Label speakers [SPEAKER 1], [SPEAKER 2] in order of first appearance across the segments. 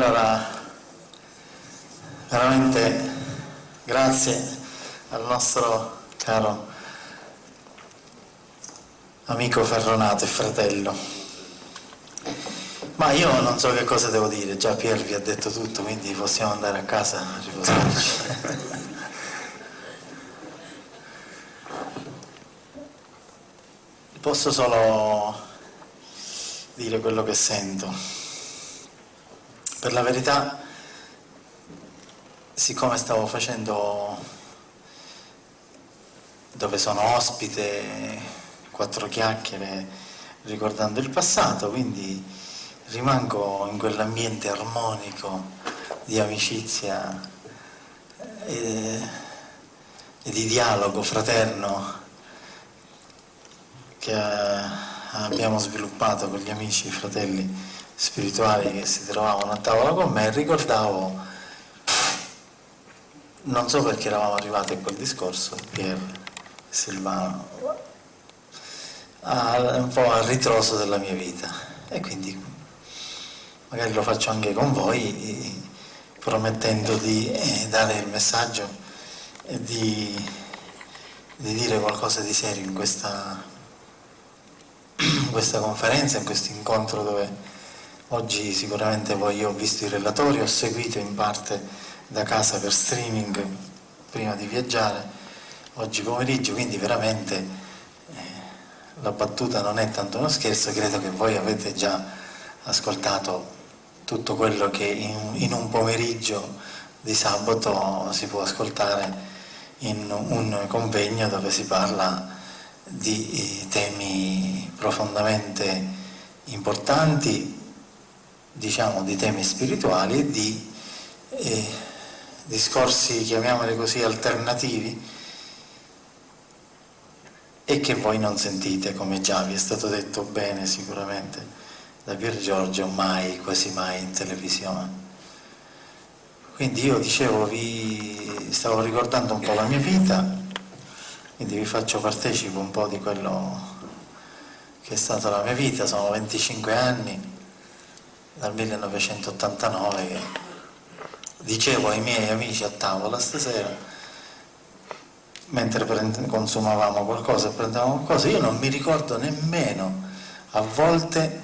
[SPEAKER 1] Allora, veramente grazie al nostro caro amico Ferronato e fratello. Ma io non so che cosa devo dire, già Pier vi ha detto tutto, quindi possiamo andare a casa a riposarci. Posso solo dire quello che sento. Per la verità, siccome stavo facendo, dove sono ospite, 4 chiacchiere ricordando il passato, quindi rimango in quell'ambiente armonico di amicizia e di dialogo fraterno che abbiamo sviluppato con gli amici, i fratelli spirituali che si trovavano a tavola con me, e ricordavo, non so perché eravamo arrivati a quel discorso, Pier Silvano, un po' a ritroso della mia vita, e quindi magari lo faccio anche con voi, promettendo di dare il messaggio e di dire qualcosa di serio in questa conferenza, in questo incontro dove oggi sicuramente poi io ho visto i relatori, ho seguito in parte da casa per streaming prima di viaggiare oggi pomeriggio, quindi veramente la battuta non è tanto uno scherzo, credo che voi avete già ascoltato tutto quello che in un pomeriggio di sabato si può ascoltare in un convegno dove si parla di temi profondamente importanti, diciamo di temi spirituali e di discorsi, chiamiamoli così, alternativi, e che voi non sentite, come già vi è stato detto bene sicuramente da Pier Giorgio, mai, quasi mai in televisione. Quindi io dicevo, vi stavo ricordando un po' la mia vita, quindi vi faccio partecipe un po' di quello che è stata la mia vita. Sono 25 anni, dal 1989, che dicevo ai miei amici a tavola stasera, mentre consumavamo qualcosa e prendevamo qualcosa, io non mi ricordo nemmeno a volte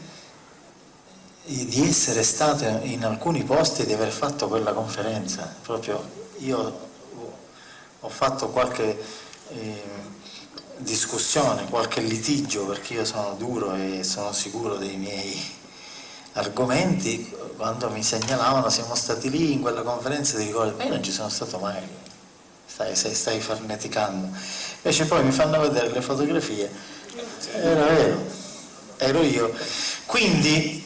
[SPEAKER 1] di essere stato in alcuni posti e di aver fatto quella conferenza. Proprio io ho fatto qualche discussione, qualche litigio, perché io sono duro e sono sicuro dei miei argomenti. Quando mi segnalavano siamo stati lì in quella conferenza, ti ricordo, ma io non ci sono stato mai lì, stai farneticando. Invece poi mi fanno vedere le fotografie, era vero, ero io. Quindi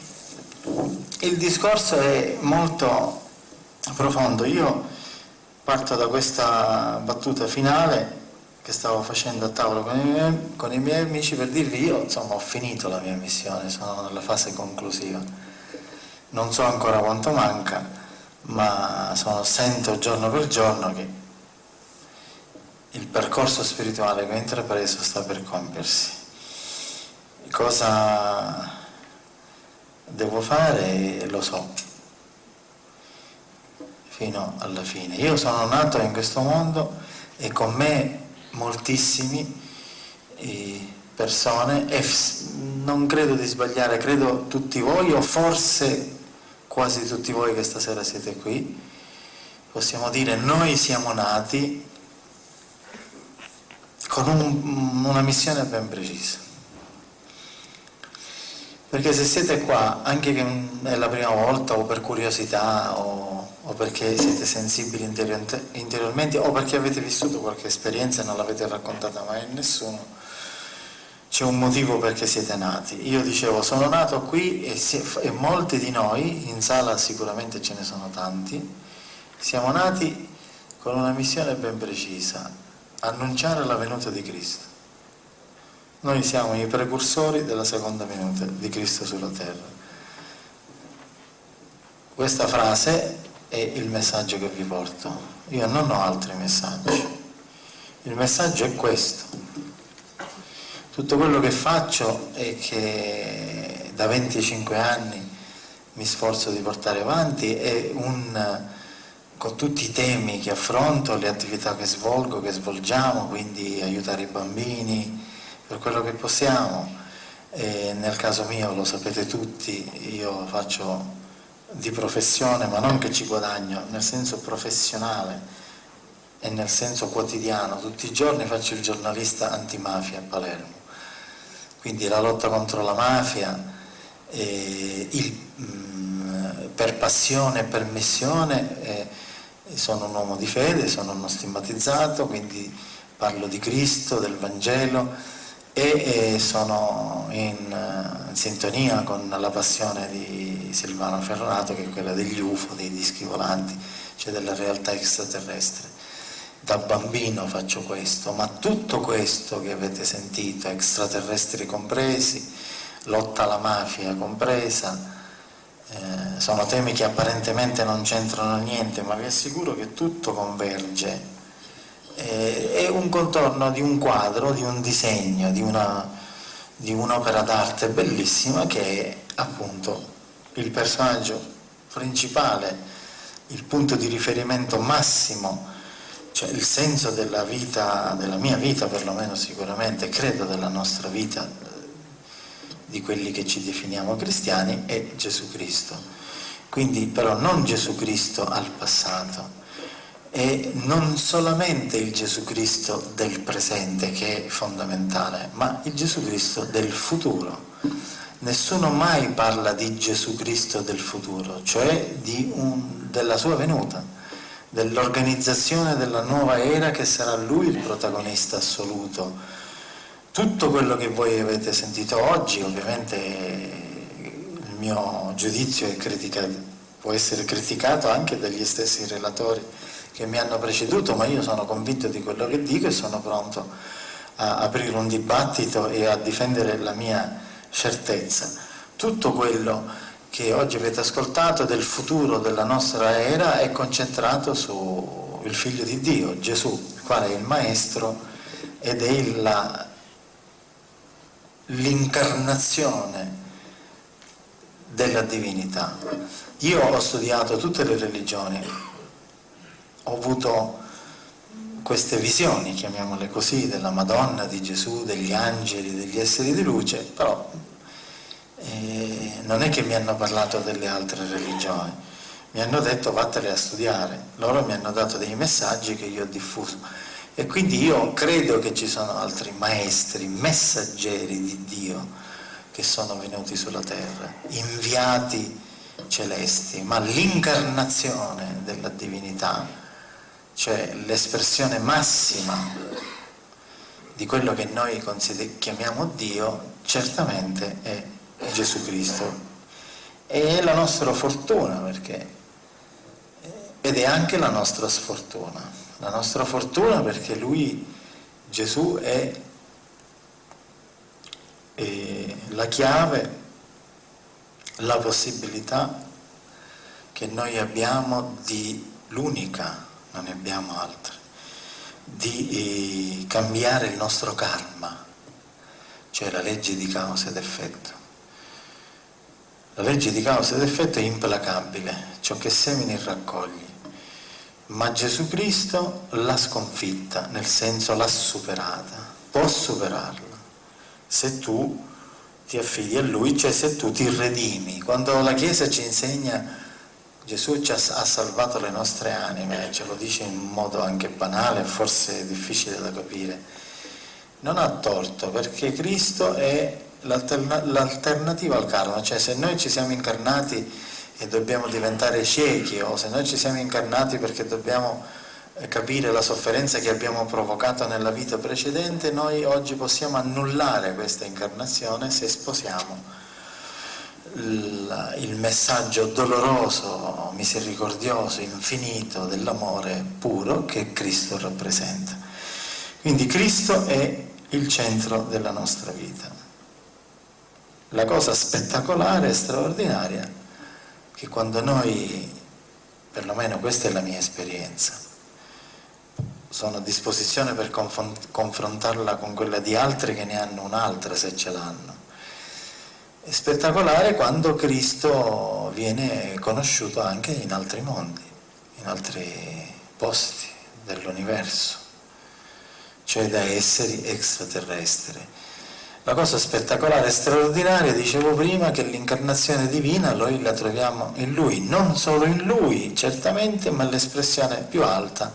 [SPEAKER 1] il discorso è molto profondo. Io parto da questa battuta finale che stavo facendo a tavola con i miei amici per dirvi, io insomma ho finito la mia missione, sono nella fase conclusiva, non so ancora quanto manca, ma sento giorno per giorno che il percorso spirituale che ho intrapreso sta per compiersi. Cosa devo fare lo so, fino alla fine. Io sono nato in questo mondo e con me moltissimi persone, e non credo di sbagliare, credo tutti voi, o forse quasi tutti voi che stasera siete qui, possiamo dire noi siamo nati con una missione ben precisa. Perché se siete qua, anche che è la prima volta, o per curiosità, o perché siete sensibili interiormente, o perché avete vissuto qualche esperienza e non l'avete raccontata mai a nessuno, c'è un motivo perché siete nati. Io dicevo, sono nato qui e molti di noi, in sala sicuramente ce ne sono tanti, siamo nati con una missione ben precisa: annunciare la venuta di Cristo. Noi siamo i precursori della seconda venuta di Cristo sulla terra. Questa frase è il messaggio che vi porto. Io non ho altri messaggi. Il messaggio è questo. Tutto quello che faccio e che da 25 anni mi sforzo di portare avanti, è con tutti i temi che affronto, le attività che svolgo, che svolgiamo, quindi aiutare i bambini per quello che possiamo. E nel caso mio, lo sapete tutti, io faccio di professione, ma non che ci guadagno, nel senso professionale e nel senso quotidiano, tutti i giorni faccio il giornalista antimafia a Palermo, quindi la lotta contro la mafia, per passione e per missione, sono un uomo di fede, sono uno stigmatizzato, quindi parlo di Cristo, del Vangelo, e sono in sintonia con la passione di Silvano Ferrato, che è quella degli UFO, dei dischi volanti, cioè della realtà extraterrestre. Da bambino faccio questo, ma tutto questo che avete sentito, extraterrestri compresi, lotta alla mafia compresa, sono temi che apparentemente non c'entrano niente, ma vi assicuro che tutto converge. È un contorno di un quadro, di un disegno, di un'opera d'arte bellissima che è appunto il personaggio principale, il punto di riferimento massimo, cioè il senso della vita, della mia vita perlomeno sicuramente, credo della nostra vita, di quelli che ci definiamo cristiani, è Gesù Cristo. Quindi però non Gesù Cristo al passato, e non solamente il Gesù Cristo del presente, che è fondamentale, ma il Gesù Cristo del futuro. Nessuno mai parla di Gesù Cristo del futuro, cioè della sua venuta, dell'organizzazione della nuova era che sarà Lui il protagonista assoluto. Tutto quello che voi avete sentito oggi, ovviamente il mio giudizio è può essere criticato anche dagli stessi relatori che mi hanno preceduto, ma io sono convinto di quello che dico e sono pronto a aprire un dibattito e a difendere la mia certezza. Tutto quello che oggi avete ascoltato del futuro della nostra era è concentrato sul Figlio di Dio, Gesù, il quale è il Maestro ed è l'incarnazione della divinità. Io ho studiato tutte le religioni, ho avuto queste visioni, chiamiamole così, della Madonna, di Gesù, degli angeli, degli esseri di luce, però non è che mi hanno parlato delle altre religioni, mi hanno detto vattene a studiare, loro mi hanno dato dei messaggi che io ho diffuso, e quindi io credo che ci sono altri maestri, messaggeri di Dio che sono venuti sulla terra, inviati celesti, ma l'incarnazione della divinità, cioè l'espressione massima di quello che noi chiamiamo Dio, certamente è Gesù Cristo. E è la nostra fortuna, ed è anche la nostra sfortuna. La nostra fortuna perché Lui, Gesù, è la chiave, la possibilità che noi abbiamo l'unica, non ne abbiamo altre, di cambiare il nostro karma, cioè la legge di causa ed effetto. La legge di causa ed effetto è implacabile, ciò che semini raccogli, ma Gesù Cristo l'ha sconfitta, nel senso l'ha superata, può superarla, se tu ti affidi a Lui, cioè se tu ti redimi. Quando la Chiesa ci insegna Gesù ci ha salvato le nostre anime, ce lo dice in modo anche banale, forse difficile da capire, non ha torto, perché Cristo è l'alternativa al karma, cioè se noi ci siamo incarnati e dobbiamo diventare ciechi, o se noi ci siamo incarnati perché dobbiamo capire la sofferenza che abbiamo provocato nella vita precedente, noi oggi possiamo annullare questa incarnazione se sposiamo il messaggio doloroso, misericordioso, infinito dell'amore puro che Cristo rappresenta. Quindi Cristo è il centro della nostra vita. La cosa spettacolare e straordinaria che quando noi, perlomeno questa è la mia esperienza, sono a disposizione per confrontarla con quella di altri che ne hanno un'altra se ce l'hanno, È spettacolare quando Cristo viene conosciuto anche in altri mondi, in altri posti dell'universo, cioè da esseri extraterrestri. La cosa spettacolare e straordinaria, dicevo prima, che l'incarnazione divina noi la troviamo in Lui, non solo in Lui, certamente, ma l'espressione più alta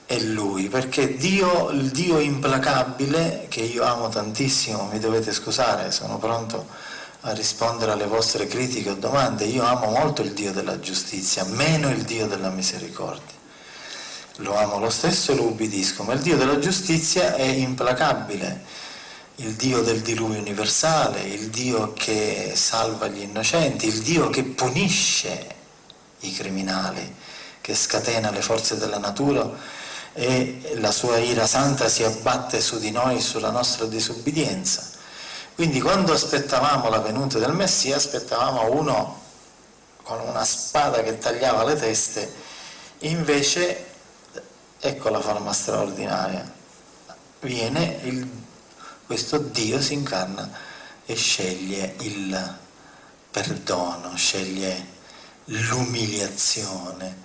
[SPEAKER 1] è Lui, perché Dio, il Dio implacabile, che io amo tantissimo, mi dovete scusare, sono pronto a rispondere alle vostre critiche o domande, io amo molto il Dio della giustizia, meno il Dio della misericordia. Lo amo lo stesso e lo ubbidisco, ma il Dio della giustizia è implacabile, il Dio del diluvio universale, il Dio che salva gli innocenti, il Dio che punisce i criminali, che scatena le forze della natura e la sua ira santa si abbatte su di noi, sulla nostra disubbidienza. Quindi quando aspettavamo la venuta del Messia, aspettavamo uno con una spada che tagliava le teste, invece ecco la forma straordinaria, viene questo Dio si incarna e sceglie il perdono, sceglie l'umiliazione,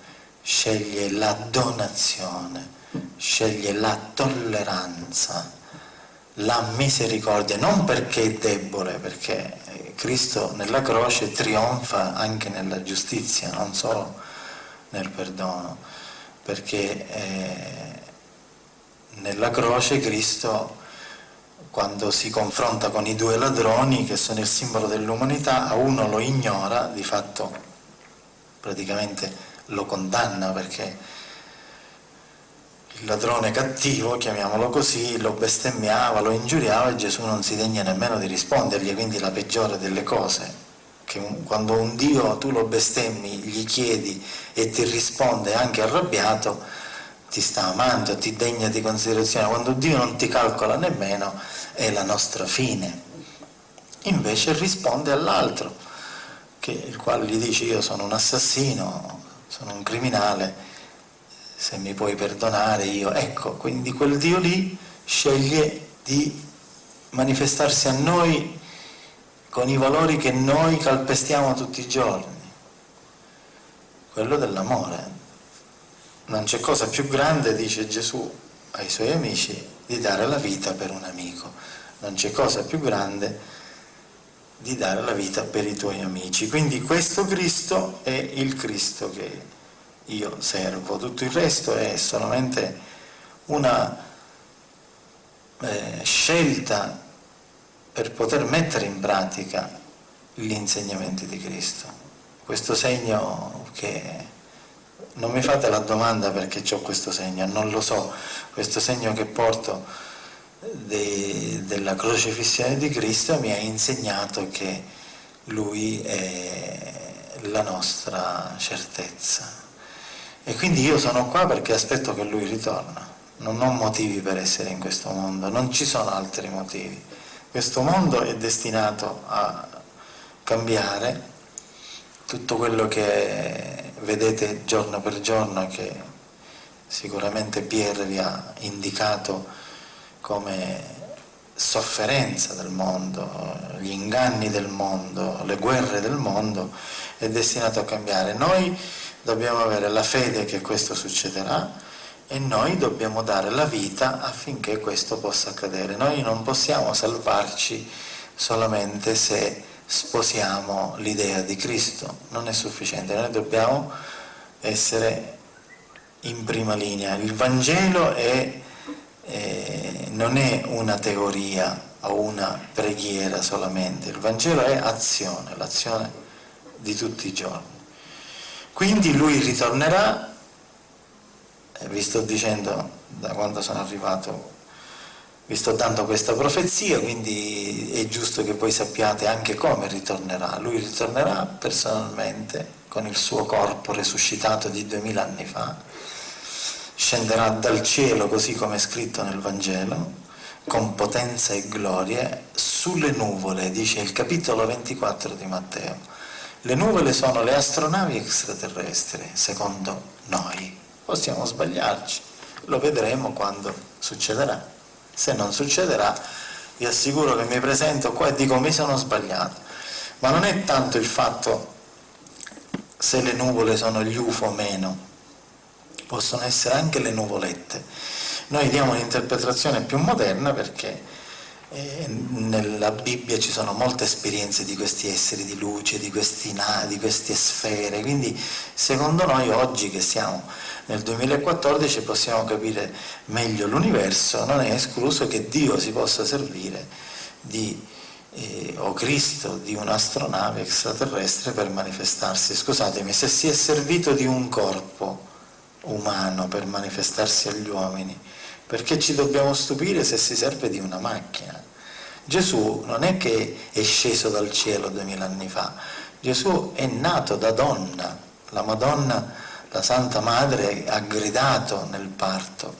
[SPEAKER 1] sceglie la donazione, sceglie la tolleranza, la misericordia, non perché è debole, perché Cristo nella croce trionfa anche nella giustizia, non solo nel perdono, perché nella croce Cristo, quando si confronta con i due ladroni che sono il simbolo dell'umanità, a uno lo ignora, di fatto praticamente lo condanna, perché il ladrone cattivo, chiamiamolo così, lo bestemmiava, lo ingiuriava e Gesù non si degna nemmeno di rispondergli, quindi la peggiore delle cose, che quando un Dio tu lo bestemmi, gli chiedi e ti risponde anche arrabbiato, ti sta amando, ti degna di considerazione. Quando Dio non ti calcola nemmeno, è la nostra fine. Invece risponde all'altro, il quale gli dice: io sono un assassino, sono un criminale, se mi puoi perdonare io. Ecco, quindi quel Dio lì sceglie di manifestarsi a noi con i valori che noi calpestiamo tutti i giorni, quello dell'amore. Non c'è cosa più grande, dice Gesù ai suoi amici, di dare la vita per un amico. Non c'è cosa più grande di dare la vita per i tuoi amici. Quindi questo Cristo è il Cristo che io servo. Tutto il resto è solamente una scelta per poter mettere in pratica gli insegnamenti di Cristo. Questo segno che... Non mi fate la domanda perché ho questo segno, non lo so, questo segno che porto della crocifissione di Cristo mi ha insegnato che Lui è la nostra certezza. E quindi io sono qua perché aspetto che Lui ritorna, non ho motivi per essere in questo mondo, non ci sono altri motivi. Questo mondo è destinato a cambiare, tutto quello che vedete giorno per giorno, che sicuramente Pierre vi ha indicato come sofferenza del mondo, gli inganni del mondo, le guerre del mondo, è destinato a cambiare. Noi dobbiamo avere la fede che questo succederà e noi dobbiamo dare la vita affinché questo possa accadere. Noi non possiamo salvarci solamente se sposiamo l'idea di Cristo, non è sufficiente, noi dobbiamo essere in prima linea. Il Vangelo non è una teoria o una preghiera solamente, il Vangelo è azione, l'azione di tutti i giorni. Quindi Lui ritornerà, vi sto dicendo da quando sono arrivato, vi sto dando questa profezia, quindi è giusto che voi sappiate anche come ritornerà. Lui ritornerà personalmente con il suo corpo resuscitato di 2000 anni fa, scenderà dal cielo così come è scritto nel Vangelo, con potenza e gloria, sulle nuvole, dice il capitolo 24 di Matteo. Le nuvole sono le astronavi extraterrestri, secondo noi. Possiamo sbagliarci, lo vedremo quando succederà. Se non succederà, vi assicuro che mi presento qua e dico: mi sono sbagliato. ma non è tanto il fatto se le nuvole sono gli UFO o meno, possono essere anche le nuvolette. Noi diamo un'interpretazione più moderna perché nella Bibbia ci sono molte esperienze di questi esseri di luce, di queste sfere, quindi secondo noi oggi che siamo nel 2014 possiamo capire meglio l'universo, non è escluso che Dio si possa servire o Cristo di un'astronave extraterrestre per manifestarsi. Scusatemi, se si è servito di un corpo umano per manifestarsi agli uomini, perché ci dobbiamo stupire se si serve di una macchina? Gesù non è che è sceso dal cielo 2000 anni fa, Gesù è nato da donna, la Madonna, la Santa Madre, ha gridato nel parto,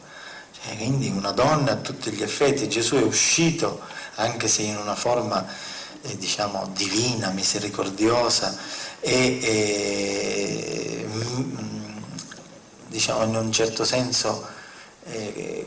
[SPEAKER 1] quindi una donna a tutti gli effetti. Gesù è uscito, anche se in una forma diciamo divina, misericordiosa e diciamo in un certo senso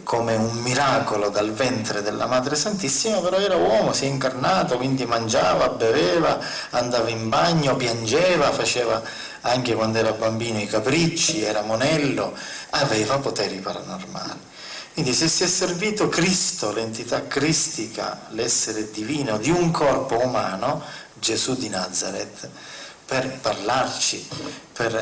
[SPEAKER 1] come un miracolo dal ventre della Madre Santissima, però era uomo, si è incarnato, quindi mangiava, beveva, andava in bagno, piangeva, faceva anche quando era bambino i capricci, era monello, aveva poteri paranormali. Quindi se si è servito Cristo, l'entità cristica, l'essere divino di un corpo umano, Gesù di Nazareth, per parlarci, per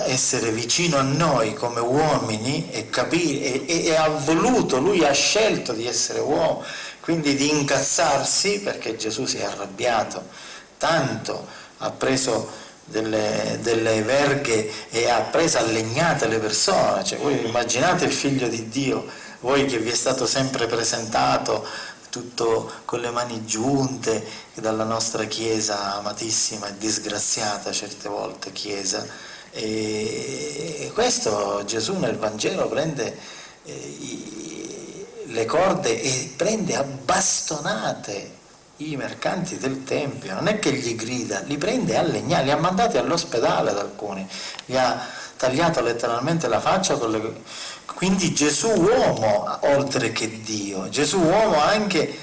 [SPEAKER 1] essere vicino a noi come uomini e capire, e ha voluto, lui ha scelto di essere uomo, quindi di incazzarsi, perché Gesù si è arrabbiato tanto, ha preso delle verghe e ha preso a legnate le persone. Cioè, voi immaginate il figlio di Dio, voi che vi è stato sempre presentato tutto con le mani giunte dalla nostra Chiesa amatissima e disgraziata certe volte Chiesa, e questo Gesù nel Vangelo prende le corde e prende a bastonate i mercanti del Tempio, non è che gli grida, li prende a legnare, li ha mandati all'ospedale ad alcuni, gli ha tagliato letteralmente la faccia con le... Quindi Gesù uomo oltre che Dio, Gesù uomo anche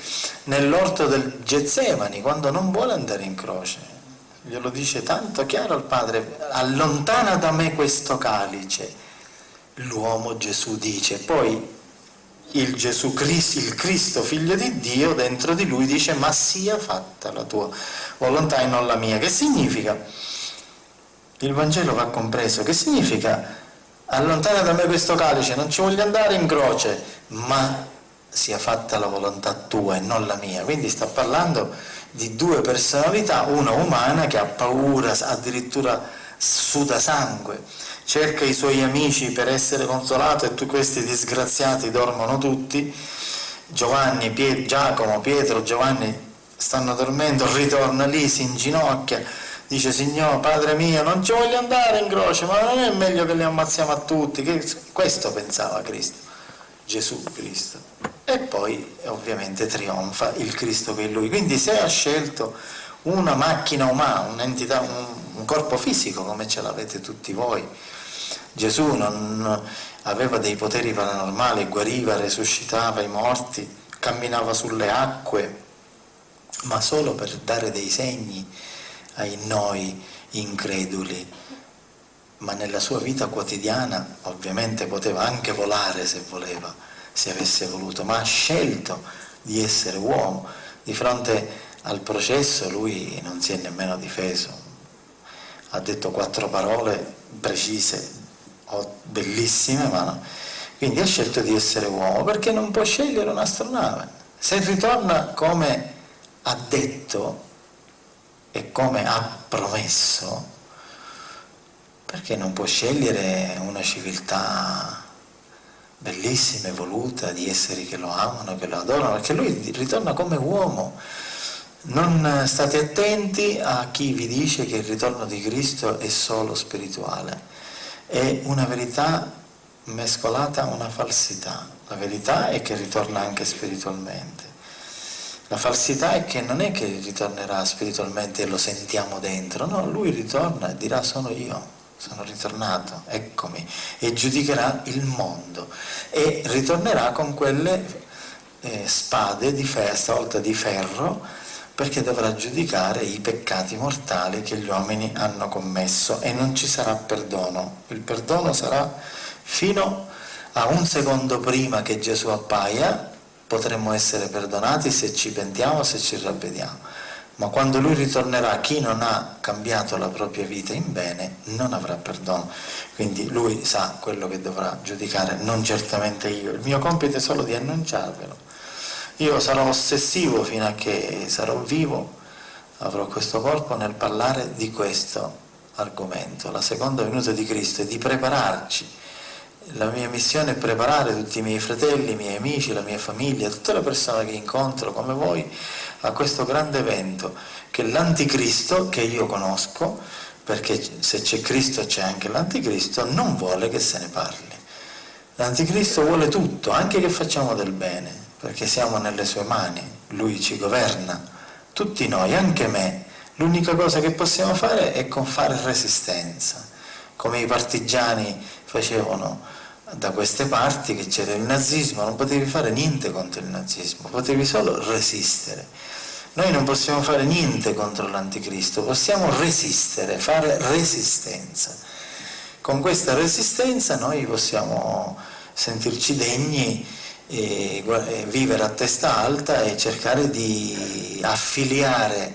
[SPEAKER 1] nell'orto del Getsemani, quando non vuole andare in croce, glielo dice tanto chiaro al Padre: allontana da me questo calice. L'uomo Gesù dice, poi il Gesù Cristo, il Cristo figlio di Dio, dentro di lui dice: ma sia fatta la tua volontà e non la mia. Che significa? Il Vangelo va compreso. Che significa? Allontana da me questo calice, non ci voglio andare in croce, ma sia fatta la volontà tua e non la mia. Quindi sta parlando di due personalità, una umana che ha paura, addirittura suda sangue, cerca i suoi amici per essere consolato e questi disgraziati dormono tutti. Giovanni, Giacomo, Pietro, Giovanni stanno dormendo, ritorna lì, si inginocchia, dice: Signore, Padre mio, non ci voglio andare in croce, ma non è meglio che li ammazziamo a tutti? Questo pensava Cristo, Gesù Cristo. E poi ovviamente trionfa il Cristo che è Lui. Quindi se ha scelto una macchina umana, un'entità, un corpo fisico come ce l'avete tutti voi, Gesù non aveva dei poteri paranormali, guariva, resuscitava i morti, camminava sulle acque, ma solo per dare dei segni ai noi increduli. Ma nella sua vita quotidiana ovviamente poteva anche volare se voleva, se avesse voluto, ma ha scelto di essere uomo. Di fronte al processo lui non si è nemmeno difeso, ha detto 4 parole precise, bellissime, ma no. Quindi ha scelto di essere uomo perché non può scegliere un'astronave. Se ritorna come ha detto e come ha promesso, perché non può scegliere una civiltà bellissima, evoluta, di esseri che lo amano, che lo adorano? Perché lui ritorna come uomo. Non state attenti a chi vi dice che il ritorno di Cristo è solo spirituale, è una verità mescolata a una falsità. La verità è che ritorna anche spiritualmente. La falsità è che non è che ritornerà spiritualmente e lo sentiamo dentro, no, lui ritorna e dirà: sono io, sono ritornato, eccomi, e giudicherà il mondo e ritornerà con quelle spade di stavolta di ferro, perché dovrà giudicare i peccati mortali che gli uomini hanno commesso e non ci sarà perdono. Il perdono sarà fino a un secondo prima che Gesù appaia, potremmo essere perdonati se ci pentiamo, se ci ravvediamo, ma quando Lui ritornerà, chi non ha cambiato la propria vita in bene non avrà perdono. Quindi Lui sa quello che dovrà giudicare, non certamente io. Il mio compito è solo di annunciarvelo. Io sarò ossessivo fino a che sarò vivo, avrò questo corpo, nel parlare di questo argomento. La seconda venuta di Cristo è di prepararci. La mia missione è preparare tutti i miei fratelli, i miei amici, la mia famiglia, tutte le persone che incontro come voi a questo grande evento che l'anticristo, che io conosco, perché se c'è Cristo c'è anche l'anticristo, non vuole che se ne parli. L'anticristo vuole tutto, anche che facciamo del bene, perché siamo nelle sue mani, lui ci governa, tutti noi, anche me. L'unica cosa che possiamo fare è fare resistenza, come i partigiani facevano da queste parti, che c'era il nazismo, non potevi fare niente contro il nazismo, potevi solo resistere. Noi non possiamo fare niente contro l'anticristo, possiamo resistere, fare resistenza. Con questa resistenza noi possiamo sentirci degni e vivere a testa alta e cercare di affiliare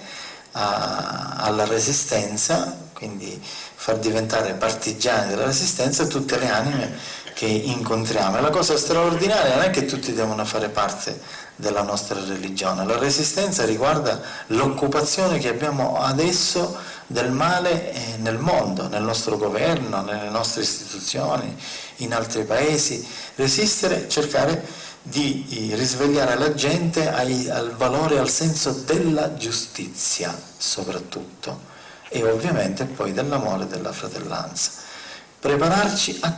[SPEAKER 1] alla resistenza, quindi far diventare partigiani della resistenza tutte le anime che incontriamo. E la cosa straordinaria non è che tutti devono fare parte della nostra religione, la resistenza riguarda l'occupazione che abbiamo adesso del male nel mondo, nel nostro governo, nelle nostre istituzioni, in altri paesi. Resistere, cercare di risvegliare la gente al valore e al senso della giustizia soprattutto, e ovviamente poi dell'amore e della fratellanza. Prepararci a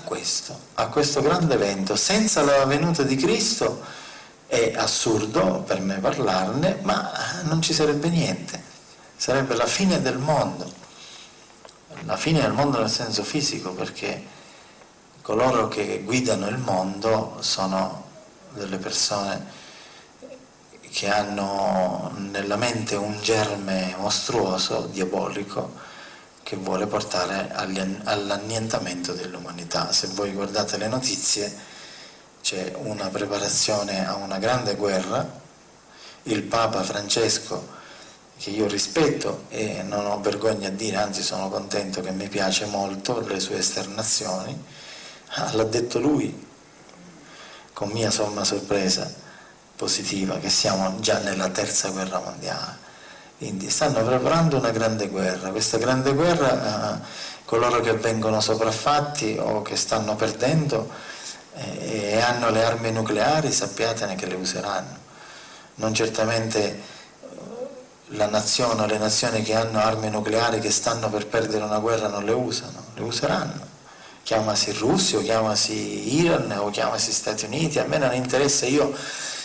[SPEAKER 1] questo grande evento. Senza la venuta di Cristo è assurdo per me parlarne, ma non ci sarebbe niente. Sarebbe la fine del mondo. La fine del mondo nel senso fisico, perché coloro che guidano il mondo sono delle persone che hanno nella mente un germe mostruoso, diabolico, che vuole portare all'annientamento dell'umanità. Se voi guardate le notizie, c'è una preparazione a una grande guerra. Il Papa Francesco, che io rispetto e non ho vergogna a dire, anzi sono contento, che mi piace molto le sue esternazioni, l'ha detto lui, con mia somma sorpresa positiva, che siamo già nella terza guerra mondiale. Quindi stanno preparando una grande guerra. Questa grande guerra, coloro che vengono sopraffatti o che stanno perdendo e hanno le armi nucleari, sappiatene che le useranno. Non certamente la nazione o le nazioni che hanno armi nucleari, che stanno per perdere una guerra, non le usano, le useranno. Chiamasi Russia, o chiamasi Iran, o chiamasi Stati Uniti, a me non interessa, io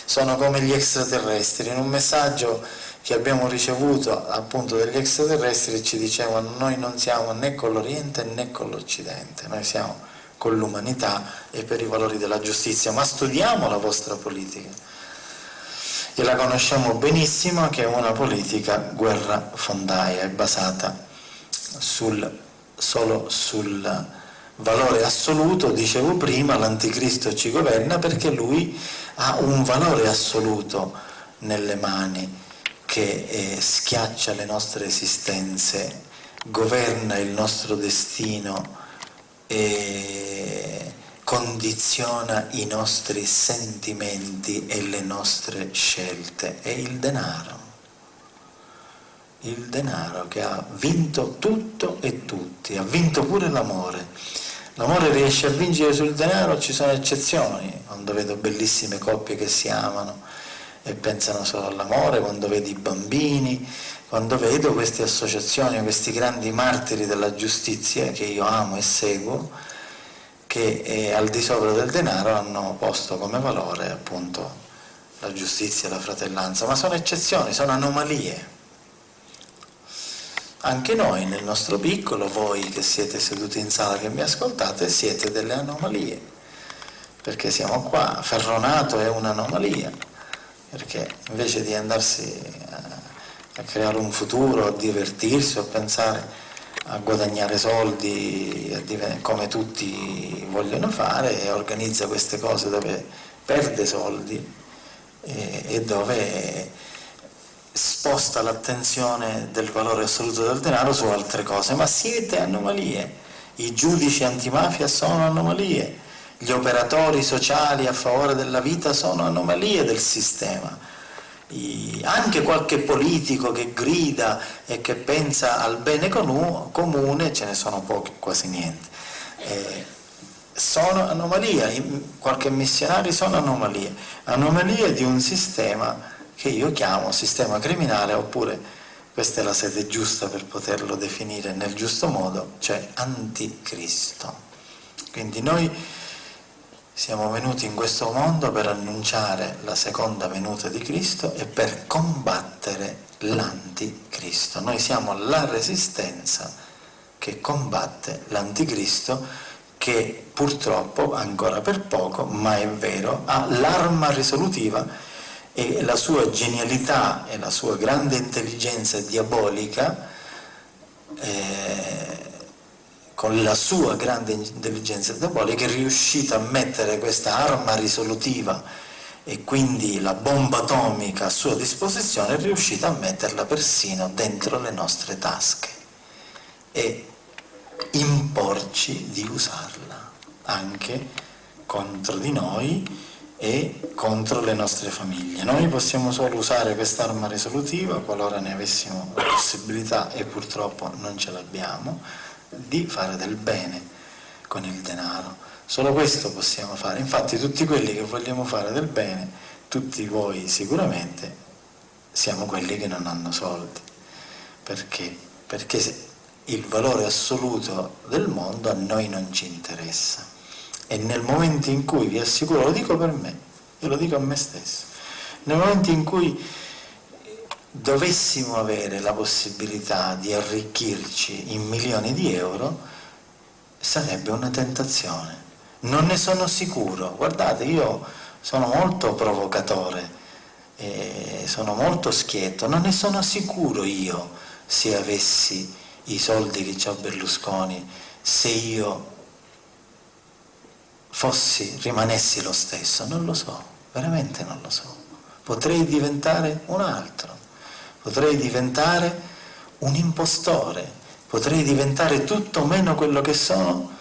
[SPEAKER 1] sono come gli extraterrestri. In un messaggio che abbiamo ricevuto appunto degli extraterrestri ci dicevano: noi non siamo né con l'Oriente né con l'Occidente, noi siamo con l'umanità e per i valori della giustizia, ma studiamo la vostra politica e la conosciamo benissimo, che è una politica guerrafondaia, è basata solo sul valore assoluto. Dicevo prima, l'anticristo ci governa perché lui ha un valore assoluto nelle mani, che schiaccia le nostre esistenze, governa il nostro destino e condiziona i nostri sentimenti e le nostre scelte. È il denaro che ha vinto tutto e tutti, ha vinto pure l'amore. L'amore riesce a vincere sul denaro, ci sono eccezioni, quando vedo bellissime coppie che si amano e pensano solo all'amore, quando vedo i bambini, quando vedo queste associazioni, questi grandi martiri della giustizia che io amo e seguo, che al di sopra del denaro hanno posto come valore appunto la giustizia e la fratellanza, ma sono eccezioni, sono anomalie. Anche noi nel nostro piccolo, voi che siete seduti in sala che mi ascoltate, siete delle anomalie, perché siamo qua. Ferronato è un'anomalia, perché invece di andarsi a creare un futuro, a divertirsi, a pensare a guadagnare soldi, come tutti vogliono fare, e organizza queste cose dove perde soldi e dove sposta l'attenzione del valore assoluto del denaro su altre cose. Ma siete anomalie, i giudici antimafia sono anomalie, gli operatori sociali a favore della vita sono anomalie del sistema. Anche qualche politico che grida e che pensa al bene comune, ce ne sono pochi, quasi niente, sono anomalie, qualche missionario sono anomalie di un sistema che io chiamo sistema criminale, oppure, questa è la sede giusta per poterlo definire nel giusto modo, cioè anticristo. Quindi noi siamo venuti in questo mondo per annunciare la seconda venuta di Cristo e per combattere l'anticristo. Noi siamo la resistenza che combatte l'anticristo, che purtroppo, ancora per poco, ma è vero, ha l'arma risolutiva, e la sua genialità e la sua grande intelligenza diabolica, con la sua grande intelligenza diabolica, è riuscita a mettere questa arma risolutiva e quindi la bomba atomica a sua disposizione, è riuscita a metterla persino dentro le nostre tasche e imporci di usarla anche contro di noi e contro le nostre famiglie. Noi possiamo solo usare quest'arma risolutiva, qualora ne avessimo la possibilità, e purtroppo non ce l'abbiamo, di fare del bene con il denaro. Solo questo possiamo fare. Infatti tutti quelli che vogliamo fare del bene, tutti voi sicuramente, siamo quelli che non hanno soldi. Perché? Perché il valore assoluto del mondo a noi non ci interessa. E nel momento in cui, vi assicuro, lo dico per me, io lo dico a me stesso, nel momento in cui dovessimo avere la possibilità di arricchirci in milioni di euro, sarebbe una tentazione. Non ne sono sicuro. Guardate, io sono molto provocatore, sono molto schietto, non ne sono sicuro io, se avessi i soldi che c'ha Berlusconi, se io rimanessi lo stesso. Non lo so, veramente non lo so. Potrei diventare un altro, potrei diventare un impostore, potrei diventare tutto meno quello che sono,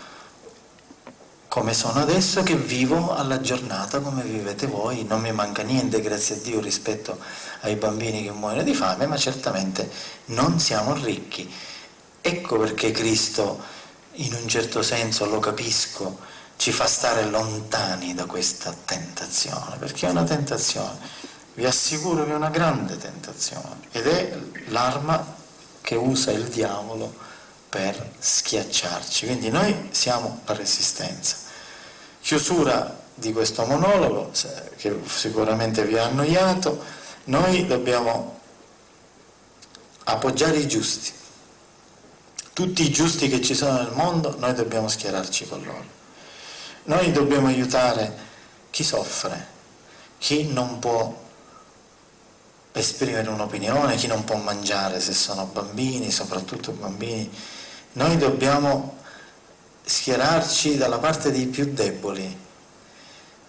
[SPEAKER 1] come sono adesso, che vivo alla giornata come vivete voi. Non mi manca niente, grazie a Dio, rispetto ai bambini che muoiono di fame, ma certamente non siamo ricchi. Ecco perché Cristo, in un certo senso, lo capisco, ci fa stare lontani da questa tentazione, perché è una tentazione, vi assicuro che è una grande tentazione, ed è l'arma che usa il diavolo per schiacciarci. Quindi noi siamo la resistenza. Chiusura di questo monologo, che sicuramente vi ha annoiato. Noi dobbiamo appoggiare i giusti, tutti i giusti che ci sono nel mondo, noi dobbiamo schierarci con loro. Noi dobbiamo aiutare chi soffre, chi non può esprimere un'opinione, chi non può mangiare, se sono bambini, soprattutto bambini. Noi dobbiamo schierarci dalla parte dei più deboli,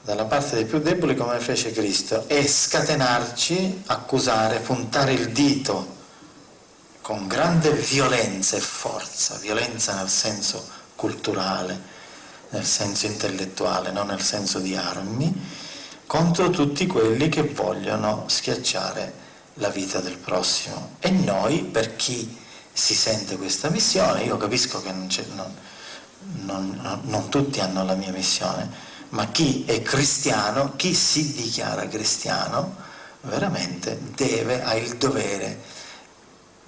[SPEAKER 1] come fece Cristo, e scatenarci, accusare, puntare il dito con grande violenza e forza, violenza nel senso culturale, nel senso intellettuale, non nel senso di armi, contro tutti quelli che vogliono schiacciare la vita del prossimo. E noi, per chi si sente questa missione, io capisco che non tutti hanno la mia missione, ma chi è cristiano, chi si dichiara cristiano, veramente ha il dovere,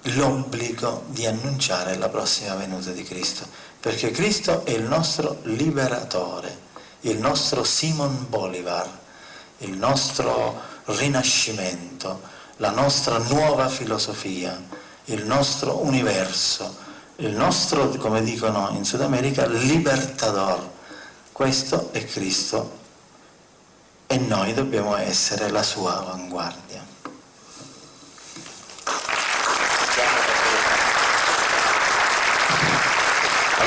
[SPEAKER 1] l'obbligo di annunciare la prossima venuta di Cristo, perché Cristo è il nostro liberatore, il nostro Simon Bolivar, il nostro rinascimento, la nostra nuova filosofia, il nostro universo, il nostro, come dicono in Sud America, libertador. Questo è Cristo e noi dobbiamo essere la sua avanguardia.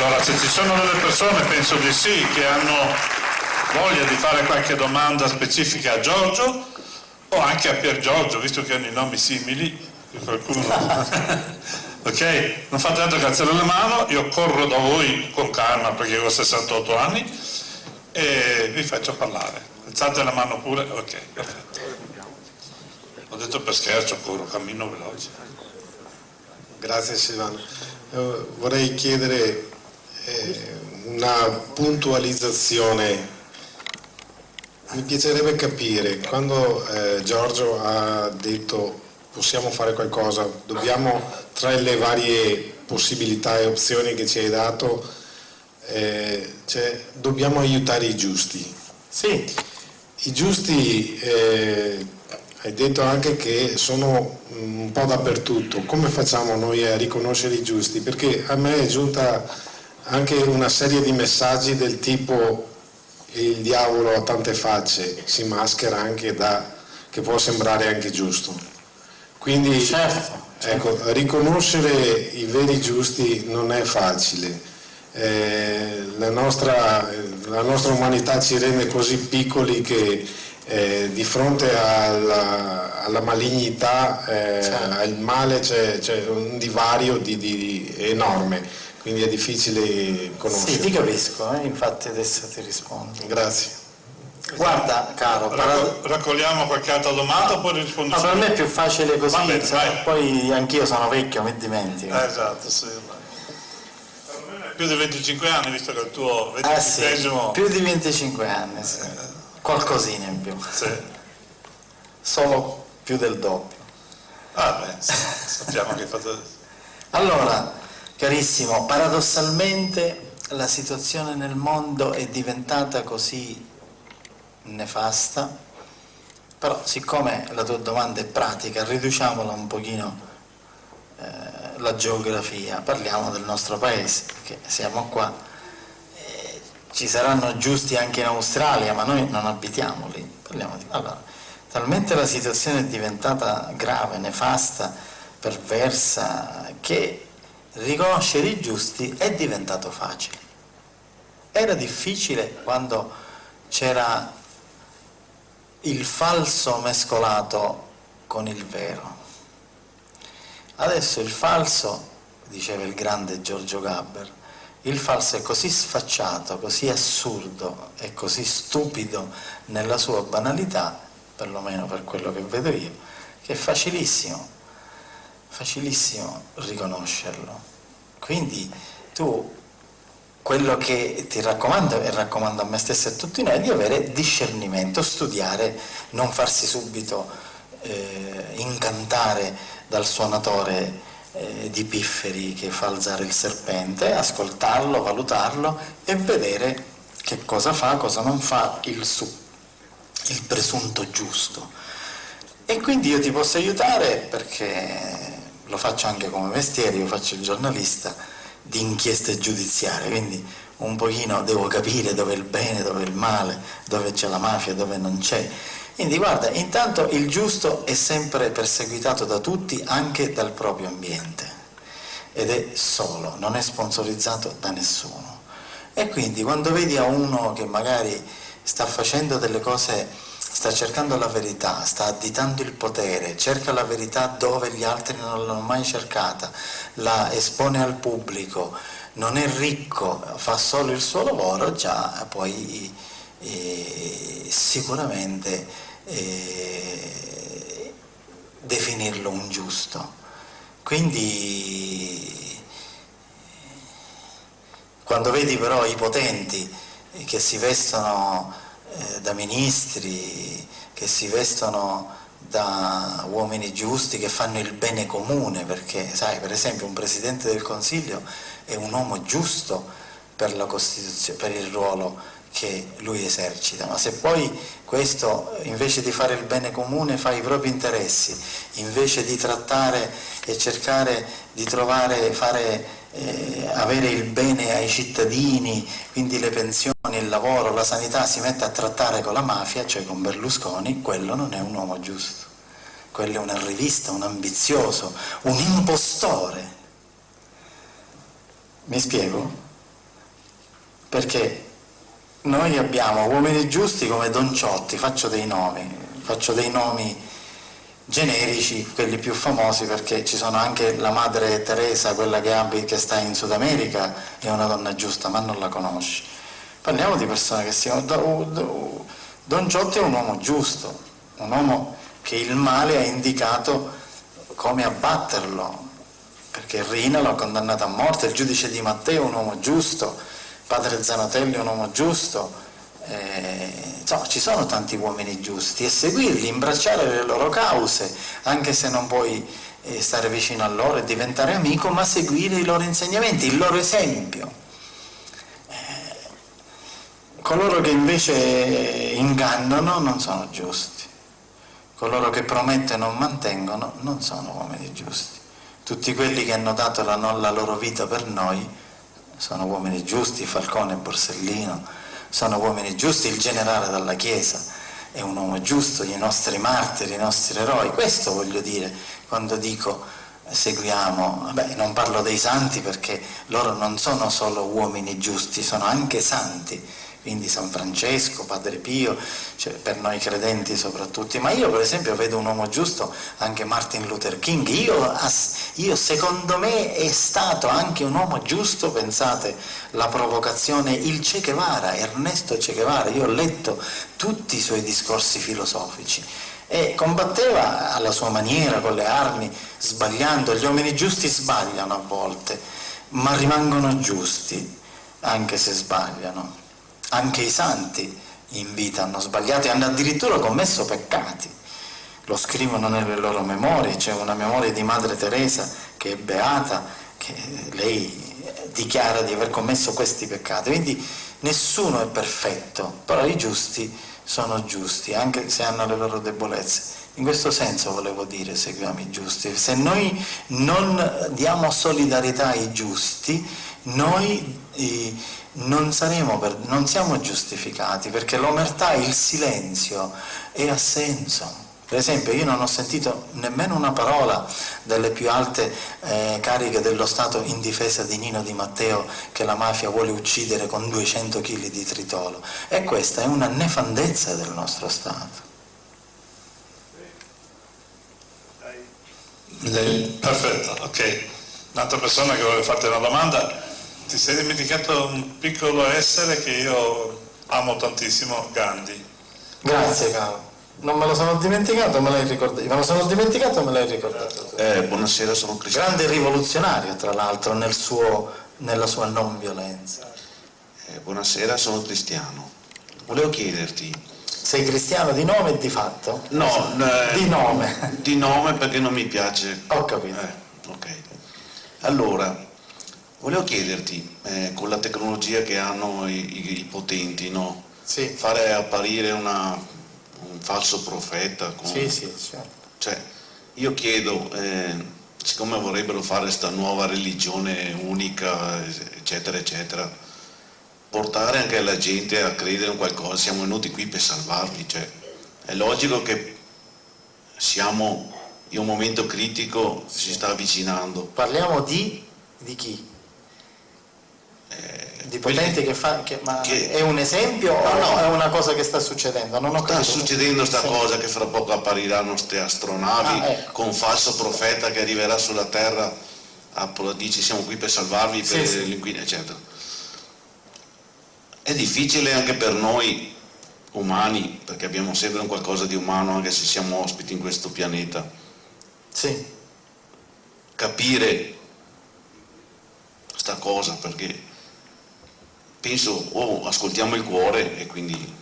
[SPEAKER 2] Allora, se ci sono delle persone, penso di sì, che hanno voglia di fare qualche domanda specifica a Giorgio o anche a Pier Giorgio, visto che hanno i nomi simili, qualcuno... Ok? Non fate altro che alzare la mano, io corro da voi con calma perché ho 68 anni e vi faccio parlare. Alzate la mano pure, ok, perfetto. Ho detto per scherzo, corro, cammino veloce.
[SPEAKER 3] Grazie Silvano. Vorrei chiedere una puntualizzazione. Mi piacerebbe capire, quando Giorgio ha detto possiamo fare qualcosa, dobbiamo, tra le varie possibilità e opzioni che ci hai dato, dobbiamo aiutare i giusti.
[SPEAKER 1] Sì.
[SPEAKER 3] I giusti, hai detto anche che sono un po' dappertutto. Come facciamo noi a riconoscere i giusti? Perché a me è giunta anche una serie di messaggi del tipo il diavolo ha tante facce, si maschera anche che può sembrare anche giusto. Quindi
[SPEAKER 1] certo.
[SPEAKER 3] Ecco, riconoscere i veri giusti non è facile. La nostra umanità ci rende così piccoli che di fronte alla malignità, al male c'è un divario enorme, quindi è difficile conoscere.
[SPEAKER 1] Sì, ti capisco, infatti adesso ti rispondo.
[SPEAKER 3] Grazie.
[SPEAKER 1] Guarda, caro,
[SPEAKER 2] raccogliamo qualche altra domanda, poi rispondo.
[SPEAKER 1] Ma per me è più facile così,
[SPEAKER 2] bene,
[SPEAKER 1] poi anch'io sono vecchio, mi dimentico.
[SPEAKER 2] Esatto, sì. Più di 25 anni, visto che il tuo 25esimo...
[SPEAKER 1] Sì, più di 25 anni, sì. Qualcosina in più.
[SPEAKER 2] Sì.
[SPEAKER 1] Solo più del doppio.
[SPEAKER 2] Sappiamo che hai fatto...
[SPEAKER 1] Allora, carissimo, paradossalmente la situazione nel mondo è diventata così nefasta, però siccome la tua domanda è pratica, riduciamola un pochino la geografia, parliamo del nostro paese, perché siamo qua, ci saranno giusti anche in Australia, ma noi non abitiamo lì. Allora, talmente la situazione è diventata grave, nefasta, perversa, che riconoscere i giusti è diventato facile. Era difficile quando c'era il falso mescolato con il vero. Adesso il falso, diceva il grande Giorgio Gaber, il falso è così sfacciato, così assurdo e così stupido nella sua banalità, perlomeno per quello che vedo io, che è facilissimo riconoscerlo. Quindi tu, quello che ti raccomando e raccomando a me stesso e a tutti noi, è di avere discernimento, studiare, non farsi subito incantare dal suonatore di pifferi che fa alzare il serpente, ascoltarlo, valutarlo e vedere che cosa fa, cosa non fa il presunto giusto. E quindi io ti posso aiutare, perché lo faccio anche come mestiere, io faccio il giornalista di inchieste giudiziarie, quindi un pochino devo capire dove è il bene, dove è il male, dove c'è la mafia, dove non c'è. Quindi guarda, intanto il giusto è sempre perseguitato da tutti, anche dal proprio ambiente, ed è solo, non è sponsorizzato da nessuno. E quindi quando vedi a uno che magari sta facendo delle cose, sta cercando la verità, sta additando il potere, cerca la verità dove gli altri non l'hanno mai cercata, la espone al pubblico, non è ricco, fa solo il suo lavoro, già poi sicuramente definirlo un giusto. Quindi quando vedi però i potenti che si vestono da ministri, che si vestono da uomini giusti, che fanno il bene comune, perché sai, per esempio un Presidente del Consiglio è un uomo giusto per la Costituzione, per il ruolo che lui esercita, ma se poi questo, invece di fare il bene comune, fa i propri interessi, invece di trattare e cercare di trovare, avere il bene ai cittadini, quindi le pensioni, il lavoro, la sanità, si mette a trattare con la mafia, cioè con Berlusconi, quello non è un uomo giusto, quello è un arrivista, un ambizioso, un impostore. Mi spiego? perché noi abbiamo uomini giusti come Don Ciotti, faccio dei nomi generici, quelli più famosi, perché ci sono anche la madre Teresa, quella che sta in Sud America, è una donna giusta, ma non la conosci. Parliamo di persone che siano... Don Ciotti è un uomo giusto, un uomo che il male ha indicato come abbatterlo, perché Rina l'ha condannato a morte, il giudice Di Matteo è un uomo giusto, padre Zanatelli è un uomo giusto, insomma ci sono tanti uomini giusti, e seguirli, imbracciare le loro cause, anche se non puoi stare vicino a loro e diventare amico, ma seguire i loro insegnamenti, il loro esempio. Coloro che invece ingannano non sono giusti, coloro che promettono e non mantengono non sono uomini giusti. Tutti quelli che hanno dato la loro vita per noi sono uomini giusti, Falcone e Borsellino sono uomini giusti, il generale della Chiesa è un uomo giusto, i nostri martiri, i nostri eroi. Questo voglio dire quando dico seguiamo, non parlo dei santi perché loro non sono solo uomini giusti, sono anche santi, quindi San Francesco, Padre Pio, cioè per noi credenti soprattutto, ma io per esempio vedo un uomo giusto anche Martin Luther King. Io secondo me è stato anche un uomo giusto, pensate, la provocazione, il Che Guevara, Ernesto Che Guevara, io ho letto tutti i suoi discorsi filosofici e combatteva alla sua maniera, con le armi, sbagliando. Gli uomini giusti sbagliano a volte, ma rimangono giusti anche se sbagliano. Anche i santi in vita hanno sbagliato e hanno addirittura commesso peccati, lo scrivono nelle loro memorie. C'è una memoria di Madre Teresa che è beata, che lei dichiara di aver commesso questi peccati. Quindi nessuno è perfetto, però i giusti sono giusti anche se hanno le loro debolezze. In questo senso volevo dire seguiamo i giusti. Se noi non diamo solidarietà ai giusti, noi non siamo giustificati, perché l'omertà, il silenzio è assenso. Per esempio io non ho sentito nemmeno una parola delle più alte cariche dello Stato in difesa di Nino Di Matteo, che la mafia vuole uccidere con 200 kg di tritolo, e questa è una nefandezza del nostro Stato.
[SPEAKER 2] Perfetto, ok. Un'altra persona che vuole farti una domanda. Ti sei dimenticato un piccolo essere che io amo tantissimo, Gandhi.
[SPEAKER 1] Grazie caro, non me lo sono dimenticato, me l'hai ricordato. Me lo sono dimenticato, me l'hai ricordato tu.
[SPEAKER 4] Buonasera, sono Cristiano.
[SPEAKER 1] Grande rivoluzionario tra l'altro nella sua non violenza.
[SPEAKER 4] Buonasera, sono Cristiano. Volevo chiederti.
[SPEAKER 1] Sei cristiano di nome e di fatto?
[SPEAKER 4] No,
[SPEAKER 1] di nome.
[SPEAKER 4] Di nome perché non mi piace.
[SPEAKER 1] Ho capito.
[SPEAKER 4] Ok. Allora, volevo chiederti, con la tecnologia che hanno i potenti, no?
[SPEAKER 1] Sì.
[SPEAKER 4] Fare apparire un falso profeta.
[SPEAKER 1] Sì, certo.
[SPEAKER 4] Cioè, io chiedo, siccome vorrebbero fare questa nuova religione unica, eccetera, eccetera, portare anche la gente a credere in qualcosa, siamo venuti qui per salvarli, cioè, è logico che siamo in un momento critico, si sta avvicinando.
[SPEAKER 1] Parliamo di chi? Di potenti che è un esempio o è una cosa che sta succedendo? Non ho
[SPEAKER 4] sta
[SPEAKER 1] capito.
[SPEAKER 4] Succedendo sta cosa che fra poco appariranno queste astronavi
[SPEAKER 1] ecco.
[SPEAKER 4] con un falso profeta che arriverà sulla Terra, dice siamo qui per salvarvi, per l'inquinamento, eccetera. È difficile anche per noi umani, perché abbiamo sempre un qualcosa di umano anche se siamo ospiti in questo pianeta, capire sta cosa, perché penso, ascoltiamo il cuore e quindi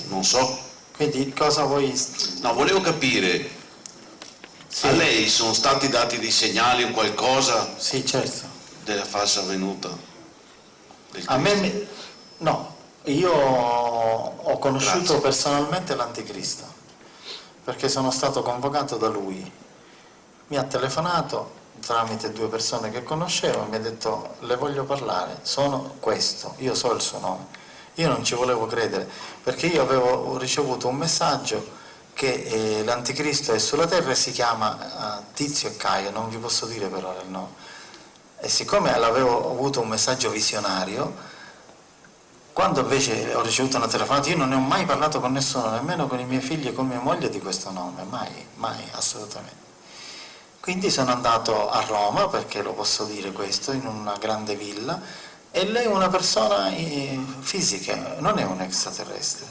[SPEAKER 4] non so.
[SPEAKER 1] Quindi cosa vuoi?
[SPEAKER 4] No, volevo capire, a lei sono stati dati dei segnali o qualcosa
[SPEAKER 1] certo.
[SPEAKER 4] della falsa venuta?
[SPEAKER 1] A me no, io ho conosciuto personalmente l'Anticristo, perché sono stato convocato da lui. Mi ha telefonato tramite 2 persone che conoscevo e mi ha detto le voglio parlare, sono questo, io so il suo nome. Io non ci volevo credere, perché io avevo ricevuto un messaggio che l'Anticristo è sulla terra e si chiama Tizio e Caio, non vi posso dire però il nome. E siccome avevo avuto un messaggio visionario, quando invece ho ricevuto una telefonata, io non ne ho mai parlato con nessuno, nemmeno con i miei figli e con mia moglie di questo nome, mai, mai, assolutamente. Quindi sono andato a Roma, perché lo posso dire questo, in una grande villa, e lei è una persona fisica, non è un extraterrestre,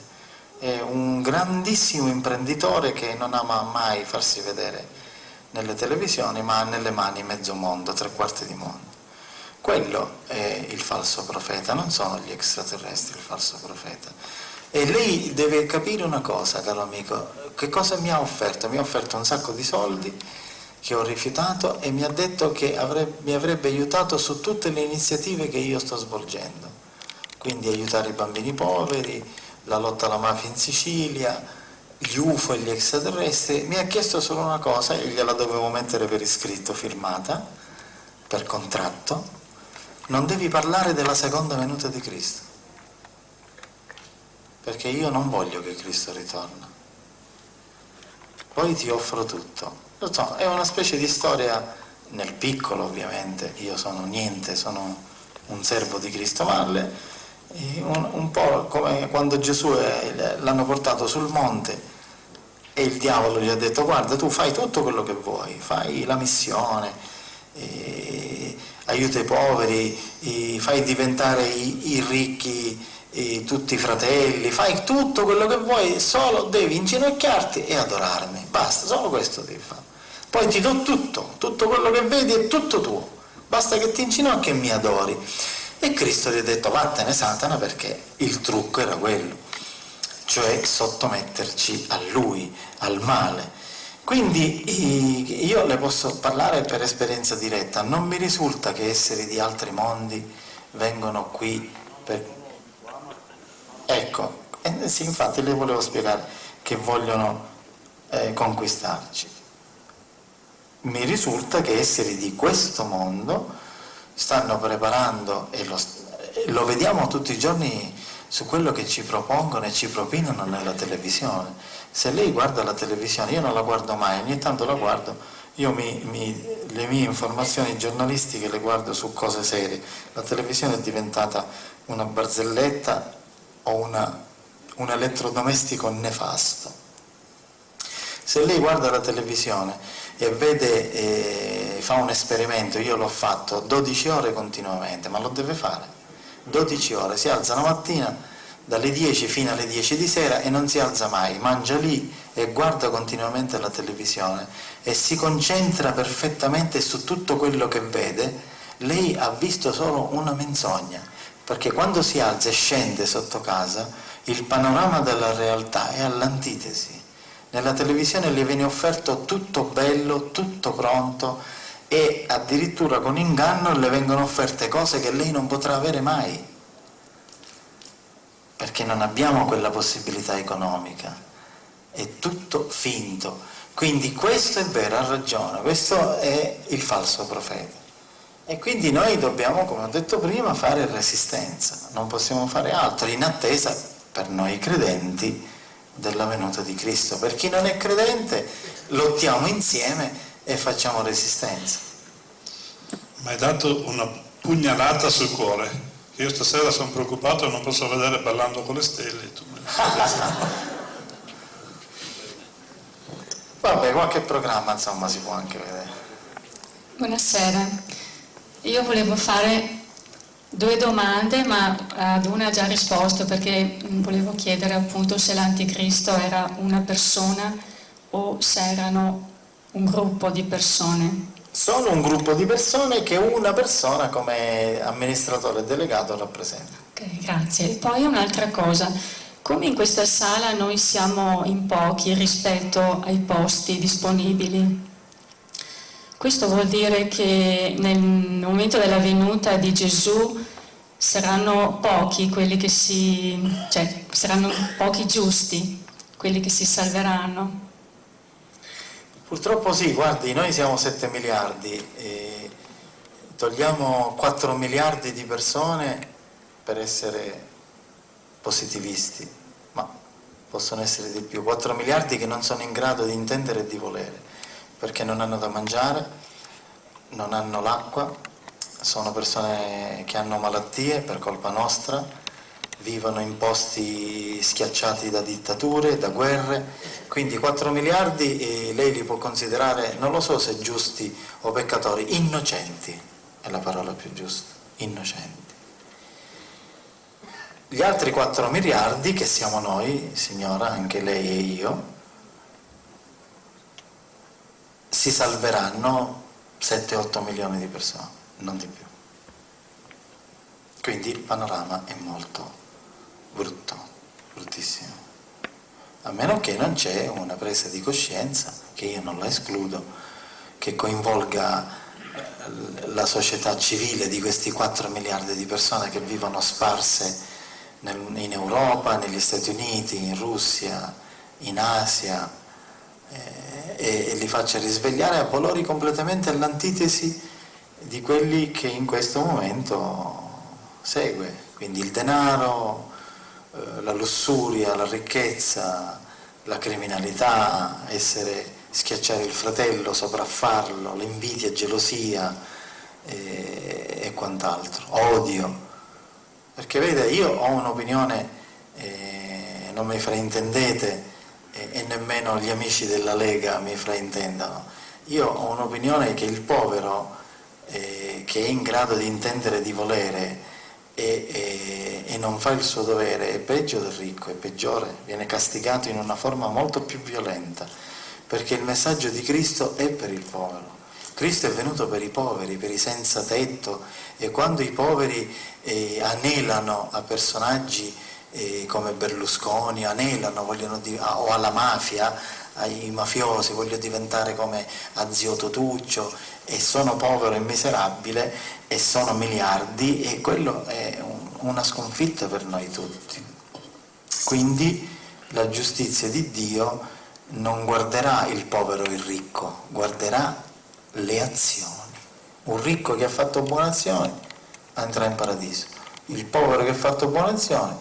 [SPEAKER 1] è un grandissimo imprenditore che non ama mai farsi vedere nelle televisioni, ma ha nelle mani mezzo mondo, 3/4 di mondo. Quello è il falso profeta, non sono gli extraterrestri il falso profeta. E lei deve capire una cosa, caro amico, che cosa mi ha offerto? Mi ha offerto un sacco di soldi che ho rifiutato e mi ha detto che mi avrebbe aiutato su tutte le iniziative che io sto svolgendo, quindi aiutare i bambini poveri, la lotta alla mafia in Sicilia, gli UFO e gli extraterrestri. Mi ha chiesto solo una cosa e gliela dovevo mettere per iscritto, firmata, per contratto: non devi parlare della seconda venuta di Cristo, perché io non voglio che Cristo ritorna, poi ti offro tutto. Lo so, è una specie di storia nel piccolo, ovviamente, io sono niente, sono un servo di Cristo, ma un po' come quando Gesù l'hanno portato sul monte e il diavolo gli ha detto: guarda, tu fai tutto quello che vuoi, fai la missione, aiuta i poveri, fai diventare i ricchi tutti i fratelli, fai tutto quello che vuoi, solo devi inginocchiarti e adorarmi, basta, solo questo devi fare, poi ti do tutto quello che vedi è tutto tuo, basta che ti inginocchi e mi adori. E Cristo gli ha detto: vattene Satana, perché il trucco era quello, cioè sottometterci a lui, al male. Quindi io le posso parlare per esperienza diretta, non mi risulta che esseri di altri mondi vengono qui per... Ecco, sì, infatti le volevo spiegare che vogliono conquistarci. Mi risulta che esseri di questo mondo stanno preparando, e lo vediamo tutti i giorni su quello che ci propongono e ci propinano nella televisione. Se lei guarda la televisione, io non la guardo mai, ogni tanto la guardo, io le mie informazioni giornalistiche le guardo su cose serie. La televisione è diventata una barzelletta o un elettrodomestico nefasto. Se lei guarda la televisione e vede, fa un esperimento, io l'ho fatto 12 ore continuamente, ma lo deve fare, 12 ore, si alza la mattina dalle 10 fino alle 10 di sera e non si alza mai, mangia lì e guarda continuamente la televisione e si concentra perfettamente su tutto quello che vede. Lei ha visto solo una menzogna, perché quando si alza e scende sotto casa il panorama della realtà è all'antitesi. Nella televisione le viene offerto tutto bello, tutto pronto, e addirittura con inganno le vengono offerte cose che lei non potrà avere mai, perché non abbiamo quella possibilità economica, è tutto finto. Quindi questo è vero, ha ragione, questo è il falso profeta. E quindi noi dobbiamo, come ho detto prima, fare resistenza, non possiamo fare altro, in attesa, per noi credenti, della venuta di Cristo. Per chi non è credente lottiamo insieme e facciamo resistenza.
[SPEAKER 2] Mi hai dato una pugnalata sul cuore. Io stasera sono preoccupato e non posso vedere Ballando con le stelle.
[SPEAKER 1] Vabbè, qualche programma insomma si può anche vedere.
[SPEAKER 5] Buonasera, io volevo fare 2 domande, ma ad una ha già risposto, perché volevo chiedere appunto se l'anticristo era una persona o se erano un gruppo di persone.
[SPEAKER 1] Sono un gruppo di persone che una persona come amministratore delegato rappresenta.
[SPEAKER 5] Ok, grazie. E poi un'altra cosa, come in questa sala noi siamo in pochi rispetto ai posti disponibili, questo vuol dire che nel momento della venuta di Gesù saranno pochi quelli che saranno pochi giusti, quelli che si salveranno?
[SPEAKER 1] Purtroppo sì, guardi, noi siamo 7 miliardi e togliamo 4 miliardi di persone per essere positivisti, ma possono essere di più, 4 miliardi che non sono in grado di intendere e di volere, perché non hanno da mangiare, non hanno l'acqua, sono persone che hanno malattie per colpa nostra, vivono in posti schiacciati da dittature, da guerre, quindi 4 miliardi lei li può considerare, non lo so se giusti o peccatori, innocenti è la parola più giusta, innocenti. Gli altri 4 miliardi, che siamo noi, signora, anche lei e io, si salveranno 7-8 milioni di persone, non di più. Quindi il panorama è molto brutto, bruttissimo. A meno che non c'è una presa di coscienza, che io non la escludo, che coinvolga la società civile di questi 4 miliardi di persone che vivono sparse in Europa, negli Stati Uniti, in Russia, in Asia, e li faccia risvegliare a valori completamente all'antitesi di quelli che in questo momento segue, quindi il denaro, la lussuria, la ricchezza, la criminalità, schiacciare il fratello, sopraffarlo, l'invidia, gelosia e quant'altro, odio. Perché vede, io ho un'opinione, non mi fraintendete, e nemmeno gli amici della Lega mi fraintendono. Io ho un'opinione che il povero che è in grado di intendere, di volere e non fa il suo dovere è peggio del ricco, è peggiore, viene castigato in una forma molto più violenta, perché il messaggio di Cristo è per il povero. Cristo è venuto per i poveri, per i senza tetto, e quando i poveri anelano a personaggi come Berlusconi, anelano, o alla mafia, ai mafiosi, voglio diventare come a zio Totuccio, e sono povero e miserabile e sono miliardi, e quello è una sconfitta per noi tutti. Quindi la giustizia di Dio non guarderà il povero e il ricco, guarderà le azioni. Un ricco che ha fatto buone azioni andrà in paradiso, il povero che ha fatto buone azioni,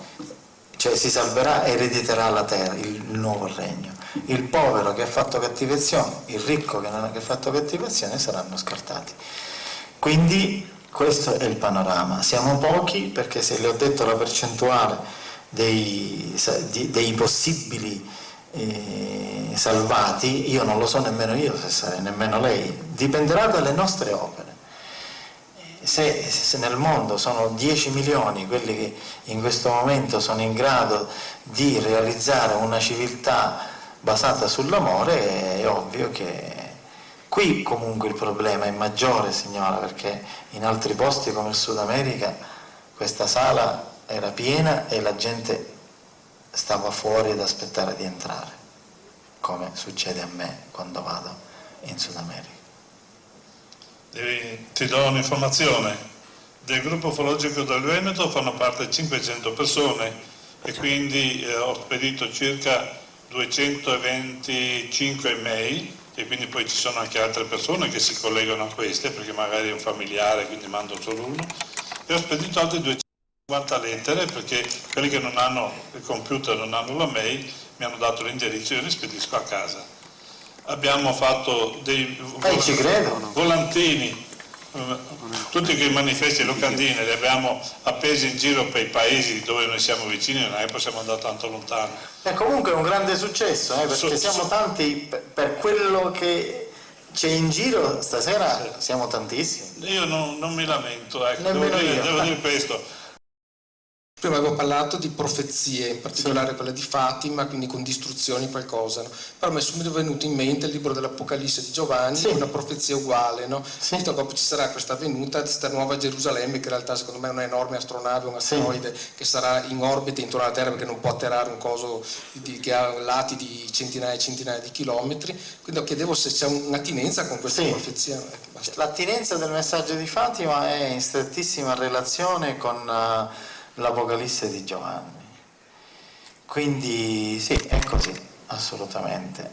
[SPEAKER 1] cioè si salverà e erediterà la terra, il nuovo regno. Il povero che ha fatto cattive azioni, il ricco che non ha fatto cattive azioni saranno scartati. Quindi questo è il panorama. Siamo pochi, perché se le ho detto la percentuale dei possibili salvati, io non lo so nemmeno io se sarei, nemmeno lei, dipenderà dalle nostre opere. Se nel mondo sono 10 milioni quelli che in questo momento sono in grado di realizzare una civiltà basata sull'amore, è ovvio che qui comunque il problema è maggiore, signora, perché in altri posti come il Sud America questa sala era piena e la gente stava fuori ad aspettare di entrare, come succede a me quando vado in Sud America.
[SPEAKER 2] Ti do un'informazione: del gruppo ufologico del Veneto fanno parte 500 persone, e quindi ho spedito circa 225 mail, e quindi poi ci sono anche altre persone che si collegano a queste, perché magari è un familiare, quindi mando solo uno, e ho spedito altre 250 lettere, perché quelli che non hanno il computer, non hanno la mail, mi hanno dato l'indirizzo e io li spedisco a casa. Abbiamo fatto dei
[SPEAKER 1] ci credo, no?
[SPEAKER 2] volantini, tutti quei manifesti, locandine, li abbiamo appesi in giro per i paesi dove noi siamo vicini, non è che possiamo andare tanto lontano.
[SPEAKER 1] Comunque è un grande successo, perché siamo tanti, per quello che c'è in giro stasera, siamo tantissimi.
[SPEAKER 2] Io non mi lamento, ecco, devo
[SPEAKER 1] Nemmeno
[SPEAKER 2] dire questo.
[SPEAKER 6] Prima avevo parlato di profezie, in particolare quella di Fatima, quindi con distruzioni qualcosa, no? Però mi è subito venuto in mente il libro dell'Apocalisse di Giovanni, una profezia uguale, no? Visto che ci sarà questa venuta, questa nuova Gerusalemme, che in realtà secondo me è un'enorme astronave, un asteroide che sarà in orbita intorno alla Terra, perché non può atterrare un coso che ha lati di centinaia e centinaia di chilometri, quindi chiedevo se c'è un'attinenza con questa profezia.
[SPEAKER 1] L'attinenza del messaggio di Fatima è in strettissima relazione con l'Apocalisse di Giovanni, quindi sì, è così, assolutamente.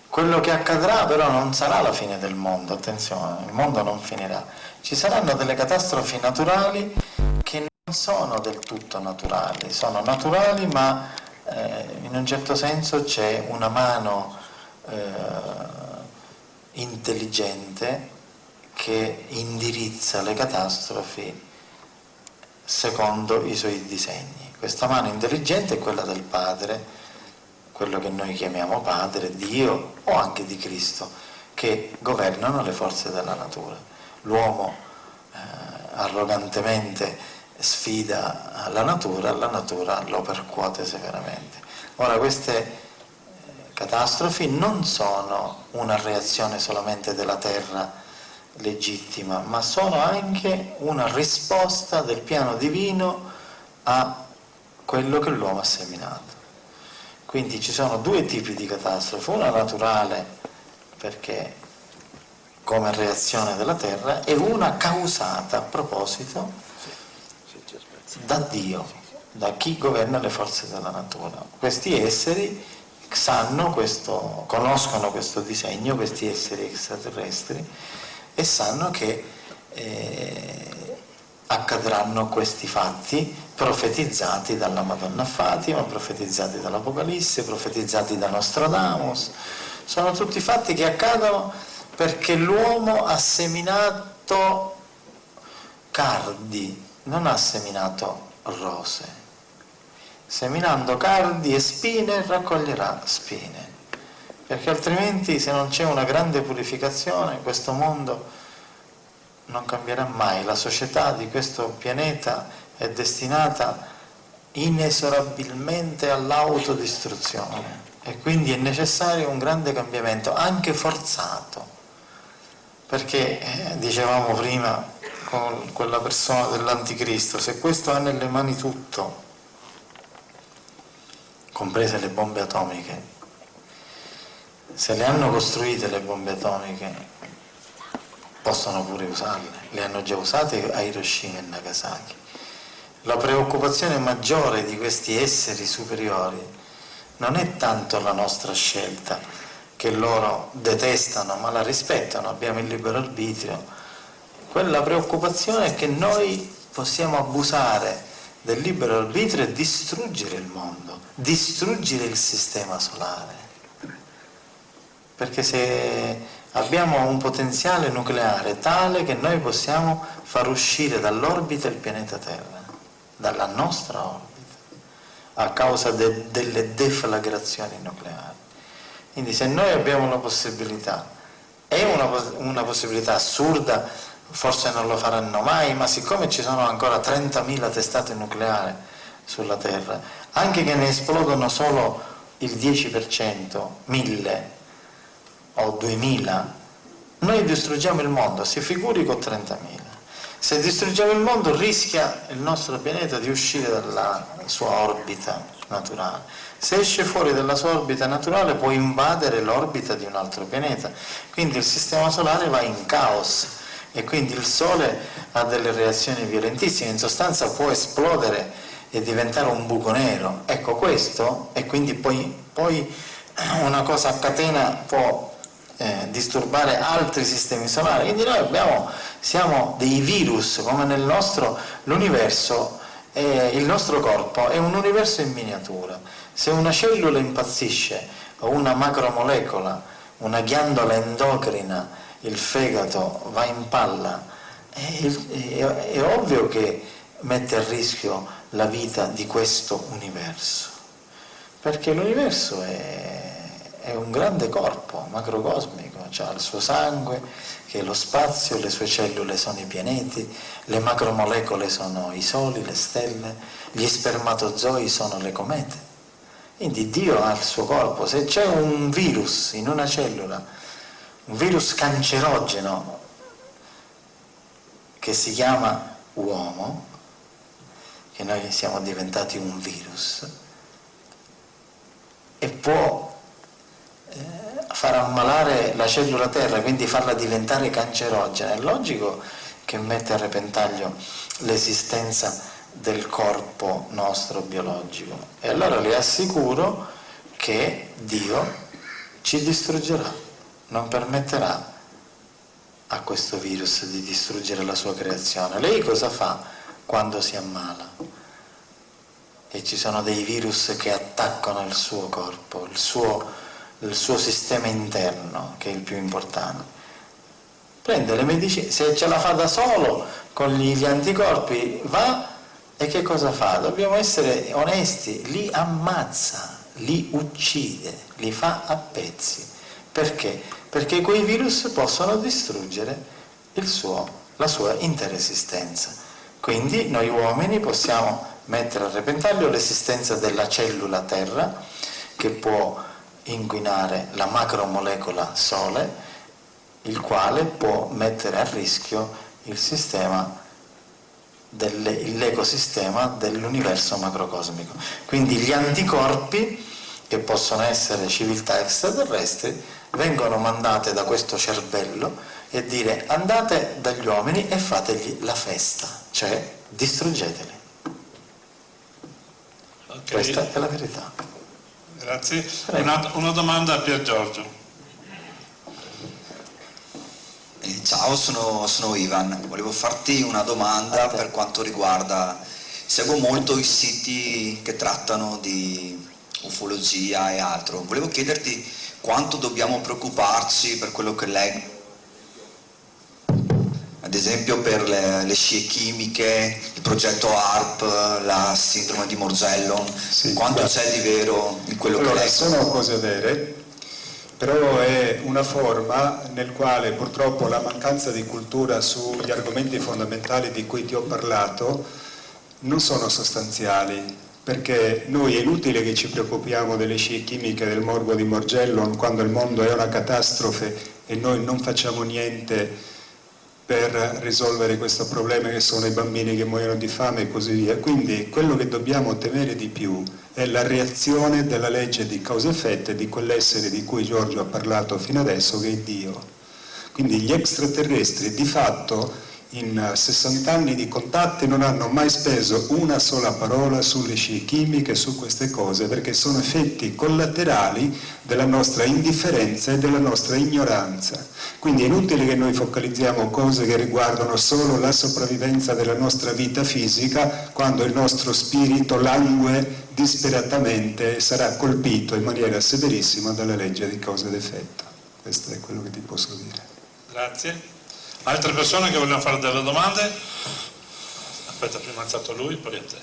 [SPEAKER 1] Quello che accadrà però non sarà la fine del mondo, attenzione, il mondo non finirà, ci saranno delle catastrofi naturali che non sono del tutto naturali, sono naturali, ma in un certo senso c'è una mano intelligente che indirizza le catastrofi secondo i suoi disegni. Questa mano intelligente è quella del Padre, quello che noi chiamiamo Padre, Dio o anche di Cristo, che governano le forze della natura. L'uomo arrogantemente sfida la natura lo percuote severamente. Ora, queste catastrofi non sono una reazione solamente della terra legittima, ma sono anche una risposta del piano divino a quello che l'uomo ha seminato. Quindi ci sono due tipi di catastrofe, una naturale perché come reazione della terra e una causata a proposito da Dio, da chi governa le forze della natura. Questi esseri conoscono questo disegno, questi esseri extraterrestri, e sanno che accadranno questi fatti profetizzati dalla Madonna Fatima, profetizzati dall'Apocalisse, profetizzati da Nostradamus. Sono tutti fatti che accadono perché l'uomo ha seminato cardi, non ha seminato rose. Seminando cardi e spine raccoglierà spine, perché altrimenti, se non c'è una grande purificazione, questo mondo non cambierà mai. La società di questo pianeta è destinata inesorabilmente all'autodistruzione e quindi è necessario un grande cambiamento, anche forzato, perché dicevamo prima con quella persona dell'anticristo, se questo ha nelle mani tutto, comprese le bombe atomiche, se le hanno costruite le bombe atomiche possono pure usarle, le hanno già usate a Hiroshima e Nagasaki. La preoccupazione maggiore di questi esseri superiori non è tanto la nostra scelta, che loro detestano ma la rispettano, abbiamo il libero arbitrio. Quella preoccupazione è che noi possiamo abusare del libero arbitrio e distruggere il mondo, distruggere il sistema solare. Perché se abbiamo un potenziale nucleare tale che noi possiamo far uscire dall'orbita il pianeta Terra, dalla nostra orbita, a causa delle deflagrazioni nucleari. Quindi se noi abbiamo la possibilità, è una possibilità assurda, forse non lo faranno mai, ma siccome ci sono ancora 30.000 testate nucleari sulla Terra, anche che ne esplodono solo il 10%, 1.000 o 2.000, noi distruggiamo il mondo, si figuri con 30.000. Se distruggiamo il mondo rischia il nostro pianeta di uscire dalla sua orbita naturale. Se esce fuori dalla sua orbita naturale può invadere l'orbita di un altro pianeta, quindi il sistema solare va in caos e quindi il Sole ha delle reazioni violentissime, in sostanza può esplodere e diventare un buco nero. Ecco questo, e quindi poi una cosa a catena può disturbare altri sistemi solari. Quindi noi siamo dei virus, come nel nostro, l'universo, il nostro corpo è un universo in miniatura. Se una cellula impazzisce, o una macromolecola, una ghiandola endocrina, il fegato va in palla, è ovvio che mette a rischio la vita di questo universo, perché l'universo è un grande corpo macrocosmico, ha il suo sangue che è lo spazio, le sue cellule sono i pianeti, le macromolecole sono i soli, le stelle, gli spermatozoi sono le comete. Quindi Dio ha il suo corpo. Se c'è un virus in una cellula, un virus cancerogeno che si chiama uomo, che noi siamo diventati un virus, e può far ammalare la cellula terra, quindi farla diventare cancerogena, è logico che mette a repentaglio l'esistenza del corpo nostro biologico. E allora le assicuro che Dio ci distruggerà, non permetterà a questo virus di distruggere la sua creazione. Lei cosa fa quando si ammala? E ci sono dei virus che attaccano il suo corpo, il suo sistema interno, che è il più importante. prende le medicine, se ce la fa da solo con gli anticorpi va, e che cosa fa? Dobbiamo essere onesti, li ammazza, li uccide, li fa a pezzi. Perché? Perché quei virus possono distruggere la sua intera esistenza. Quindi noi uomini possiamo mettere a repentaglio l'esistenza della cellula Terra, che può inquinare la macromolecola Sole, il quale può mettere a rischio l'ecosistema dell'universo macrocosmico. Quindi gli anticorpi, che possono essere civiltà extraterrestri, vengono mandate da questo cervello e dire: andate dagli uomini e fategli la festa, cioè distruggeteli.
[SPEAKER 2] Ok.
[SPEAKER 1] Questa è la verità.
[SPEAKER 2] Grazie. Una domanda a Pier Giorgio.
[SPEAKER 7] Ciao, sono Ivan. Volevo farti una domanda per quanto riguarda... Seguo molto i siti che trattano di ufologia e altro. Volevo chiederti quanto dobbiamo preoccuparci per quello che leggo, ad esempio per le scie chimiche, il progetto HARP, la sindrome di Morgellon,
[SPEAKER 8] Sì,
[SPEAKER 7] quanto c'è di vero in quello che leggo?
[SPEAKER 8] Sono cose vere, però è una forma nel quale purtroppo la mancanza di cultura sugli argomenti fondamentali di cui ti ho parlato non sono sostanziali, perché noi è inutile che ci preoccupiamo delle scie chimiche del morbo di Morgellon quando il mondo è una catastrofe e noi non facciamo niente per risolvere questo problema, che sono i bambini che muoiono di fame e così via. Quindi quello che dobbiamo temere di più è la reazione della legge di causa-effetto di quell'essere di cui Giorgio ha parlato fino adesso, che è Dio. Quindi gli extraterrestri di fatto in 60 anni di contatti non hanno mai speso una sola parola sulle scie chimiche, su queste cose, perché sono effetti collaterali della nostra indifferenza e della nostra ignoranza. Quindi è inutile che noi focalizziamo cose che riguardano solo la sopravvivenza della nostra vita fisica, quando il nostro spirito langue disperatamente e sarà colpito in maniera severissima dalla legge di causa ed effetto. Questo è quello che ti posso dire.
[SPEAKER 2] Grazie. Altre persone che vogliono fare delle domande? Aspetta, prima ha alzato lui, poi a te.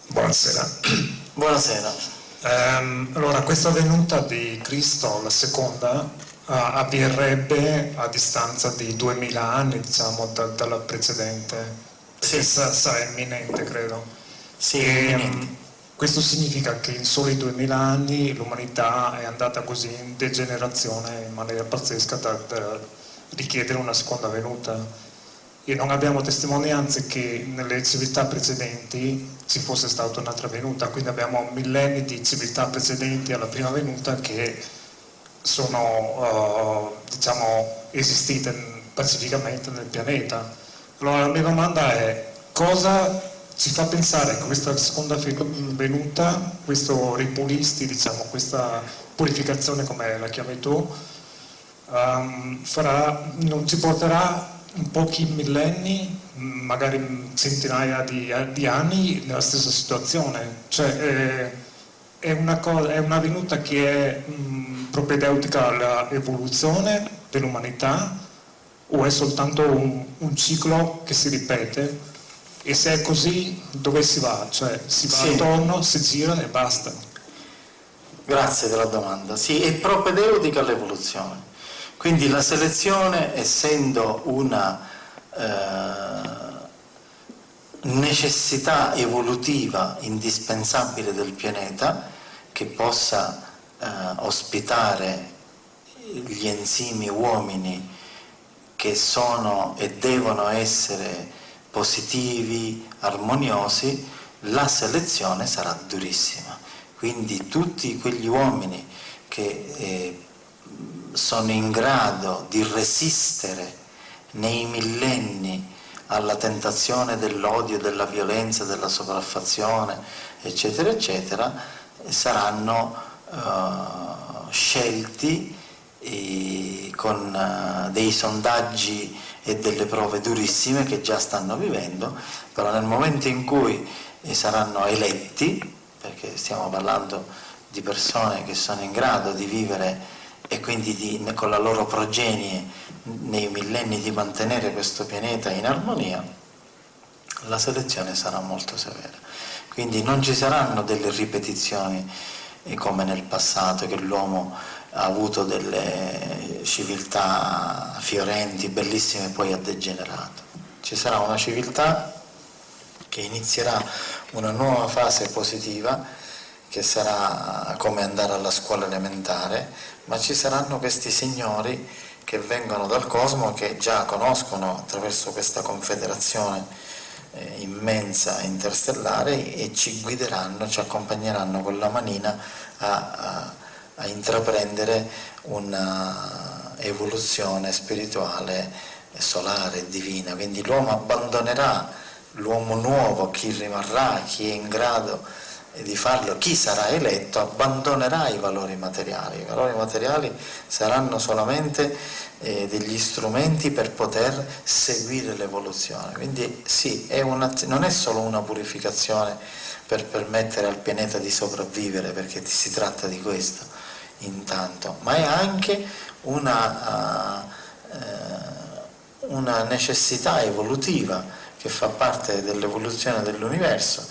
[SPEAKER 9] Buonasera.
[SPEAKER 1] Buonasera.
[SPEAKER 9] Allora, questa venuta di Cristo, la seconda, avverrebbe a distanza di 2000 anni, diciamo, dalla precedente.
[SPEAKER 1] Sì.
[SPEAKER 9] Sarà imminente, credo.
[SPEAKER 1] Sì,
[SPEAKER 9] E, questo significa che in soli 2000 anni l'umanità è andata così in degenerazione in maniera pazzesca da richiedere una seconda venuta. E non abbiamo testimonianze che nelle civiltà precedenti ci fosse stata un'altra venuta, quindi abbiamo millenni di civiltà precedenti alla prima venuta che sono diciamo, esistite pacificamente nel pianeta. Allora la mia domanda è: cosa ci fa pensare che questa seconda venuta, questo ripulisti, diciamo, questa purificazione come la chiami tu, non ci porterà in pochi millenni, magari centinaia di anni, nella stessa situazione? Cioè è una venuta che è propedeutica all'evoluzione dell'umanità, o è soltanto un ciclo che si ripete? E se è così, dove si va? Cioè si va attorno, si gira e basta.
[SPEAKER 1] Grazie della domanda. Sì, è propedeutica all'evoluzione. Quindi la selezione, essendo una necessità evolutiva indispensabile del pianeta, che possa ospitare gli enzimi uomini che sono e devono essere positivi, armoniosi, la selezione sarà durissima. Quindi tutti quegli uomini che sono in grado di resistere nei millenni alla tentazione dell'odio, della violenza, della sopraffazione, eccetera, eccetera, saranno scelti con dei sondaggi e delle prove durissime che già stanno vivendo, però nel momento in cui saranno eletti, perché stiamo parlando di persone che sono in grado di vivere e quindi con la loro progenie nei millenni di mantenere questo pianeta in armonia, la selezione sarà molto severa. Quindi non ci saranno delle ripetizioni come nel passato, che l'uomo ha avuto delle civiltà fiorenti, bellissime, e poi ha degenerato. Ci sarà una civiltà che inizierà una nuova fase positiva, che sarà come andare alla scuola elementare, ma ci saranno questi signori che vengono dal cosmo, che già conoscono attraverso questa confederazione immensa interstellare, e ci guideranno, ci accompagneranno con la manina a intraprendere una evoluzione spirituale, solare, divina. Quindi l'uomo abbandonerà, l'uomo nuovo, chi rimarrà, chi è in grado di farlo, chi sarà eletto, abbandonerà i valori materiali. I valori materiali saranno solamente degli strumenti per poter seguire l'evoluzione. Quindi sì, non è solo una purificazione per permettere al pianeta di sopravvivere, perché si tratta di questo intanto, ma è anche una necessità evolutiva che fa parte dell'evoluzione dell'universo.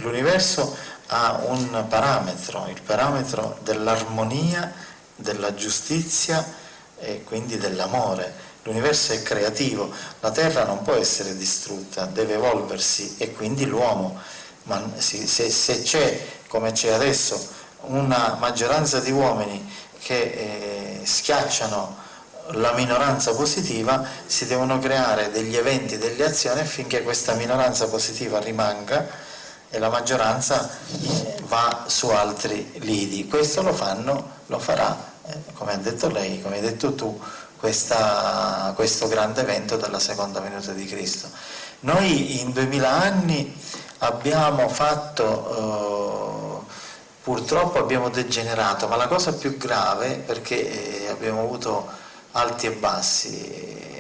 [SPEAKER 1] L'universo ha un parametro, il parametro dell'armonia, della giustizia e quindi dell'amore. L'universo è creativo, la Terra non può essere distrutta, deve evolversi, e quindi l'uomo, se c'è, come c'è adesso, una maggioranza di uomini che schiacciano la minoranza positiva, si devono creare degli eventi, delle azioni affinché questa minoranza positiva rimanga e la maggioranza va su altri lidi. Questo lo farà, come ha detto lei, come hai detto tu, questo grande evento della seconda venuta di Cristo. Noi in 2000 anni abbiamo fatto, purtroppo abbiamo degenerato, ma la cosa più grave, perché abbiamo avuto alti e bassi,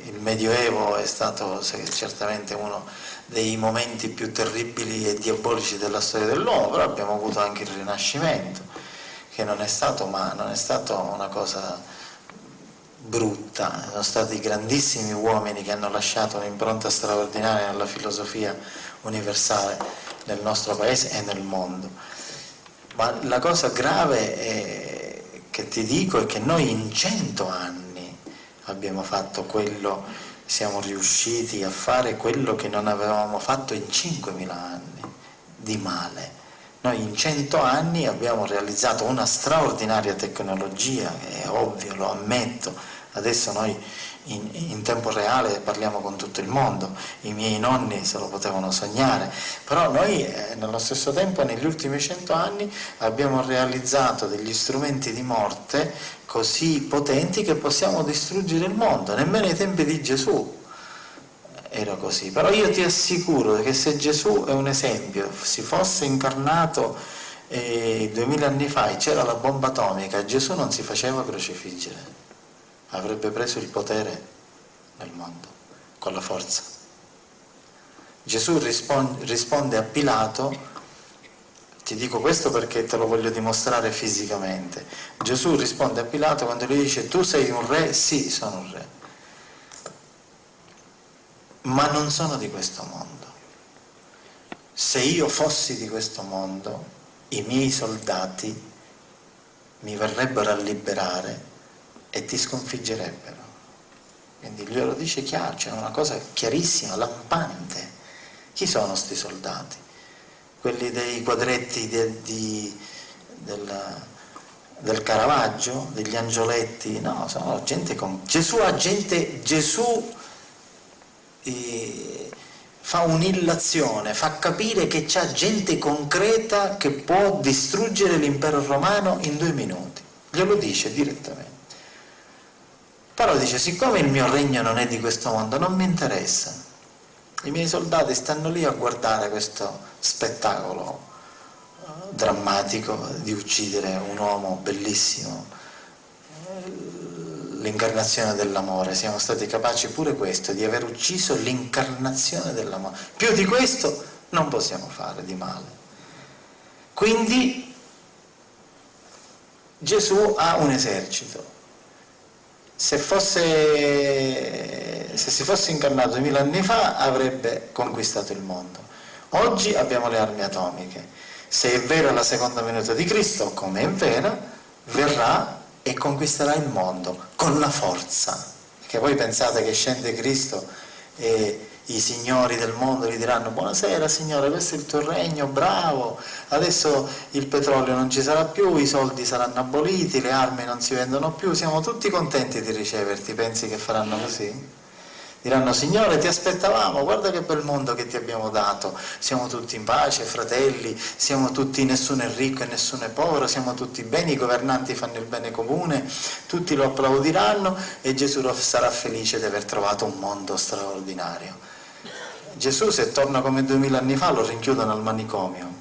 [SPEAKER 1] il Medioevo è stato certamente uno dei momenti più terribili e diabolici della storia dell'uomo, però abbiamo avuto anche il Rinascimento, che non è stato una cosa brutta. Sono stati grandissimi uomini che hanno lasciato un'impronta straordinaria nella filosofia universale nel nostro paese e nel mondo. Ma la cosa grave che ti dico è che noi in 100 anni abbiamo fatto siamo riusciti a fare quello che non avevamo fatto in 5.000 anni di male. Noi in 100 anni abbiamo realizzato una straordinaria tecnologia, è ovvio, lo ammetto. Adesso noi in tempo reale parliamo con tutto il mondo, i miei nonni se lo potevano sognare, però noi nello stesso tempo negli ultimi 100 anni abbiamo realizzato degli strumenti di morte così potenti che possiamo distruggere il mondo. Nemmeno ai tempi di Gesù era così, però io ti assicuro che se Gesù è un esempio, si fosse incarnato 2000 anni fa e c'era la bomba atomica, Gesù non si faceva crocifiggere, avrebbe preso il potere nel mondo con la forza. Gesù risponde a Pilato, ti dico questo perché te lo voglio dimostrare fisicamente. Gesù risponde a Pilato quando gli dice: tu sei un re? Sì, sono un re, ma non sono di questo mondo. Se io fossi di questo mondo, i miei soldati mi verrebbero a liberare e ti sconfiggerebbero. Quindi glielo dice chiaro, c'è una cosa chiarissima, lampante. Chi sono sti soldati? Quelli dei quadretti del Caravaggio, degli angioletti? No, sono gente con Gesù fa un'illazione, fa capire che c'è gente concreta che può distruggere l'impero romano in 2 minuti, glielo dice direttamente. Però dice: siccome il mio regno non è di questo mondo, non mi interessa, i miei soldati stanno lì a guardare questo spettacolo drammatico di uccidere un uomo bellissimo, l'incarnazione dell'amore. Siamo stati capaci pure questo, di aver ucciso l'incarnazione dell'amore. Più di questo non possiamo fare di male. Quindi Gesù ha un esercito. Se si fosse incarnato 2000 anni fa avrebbe conquistato il mondo. Oggi abbiamo le armi atomiche. Se è vera la seconda venuta di Cristo, come è vera, verrà e conquisterà il mondo con la forza. Perché voi pensate che scende Cristo e i signori del mondo gli diranno: buonasera signore, questo è il tuo regno, bravo, adesso il petrolio non ci sarà più, i soldi saranno aboliti, le armi non si vendono più, siamo tutti contenti di riceverti. Pensi che faranno così? Diranno: signore, ti aspettavamo, guarda che bel mondo che ti abbiamo dato, siamo tutti in pace, fratelli, siamo tutti, nessuno è ricco e nessuno è povero, siamo tutti bene, i governanti fanno il bene comune, tutti lo applaudiranno e Gesù sarà felice di aver trovato un mondo straordinario. Gesù, se torna come 2000 anni fa, lo rinchiudono al manicomio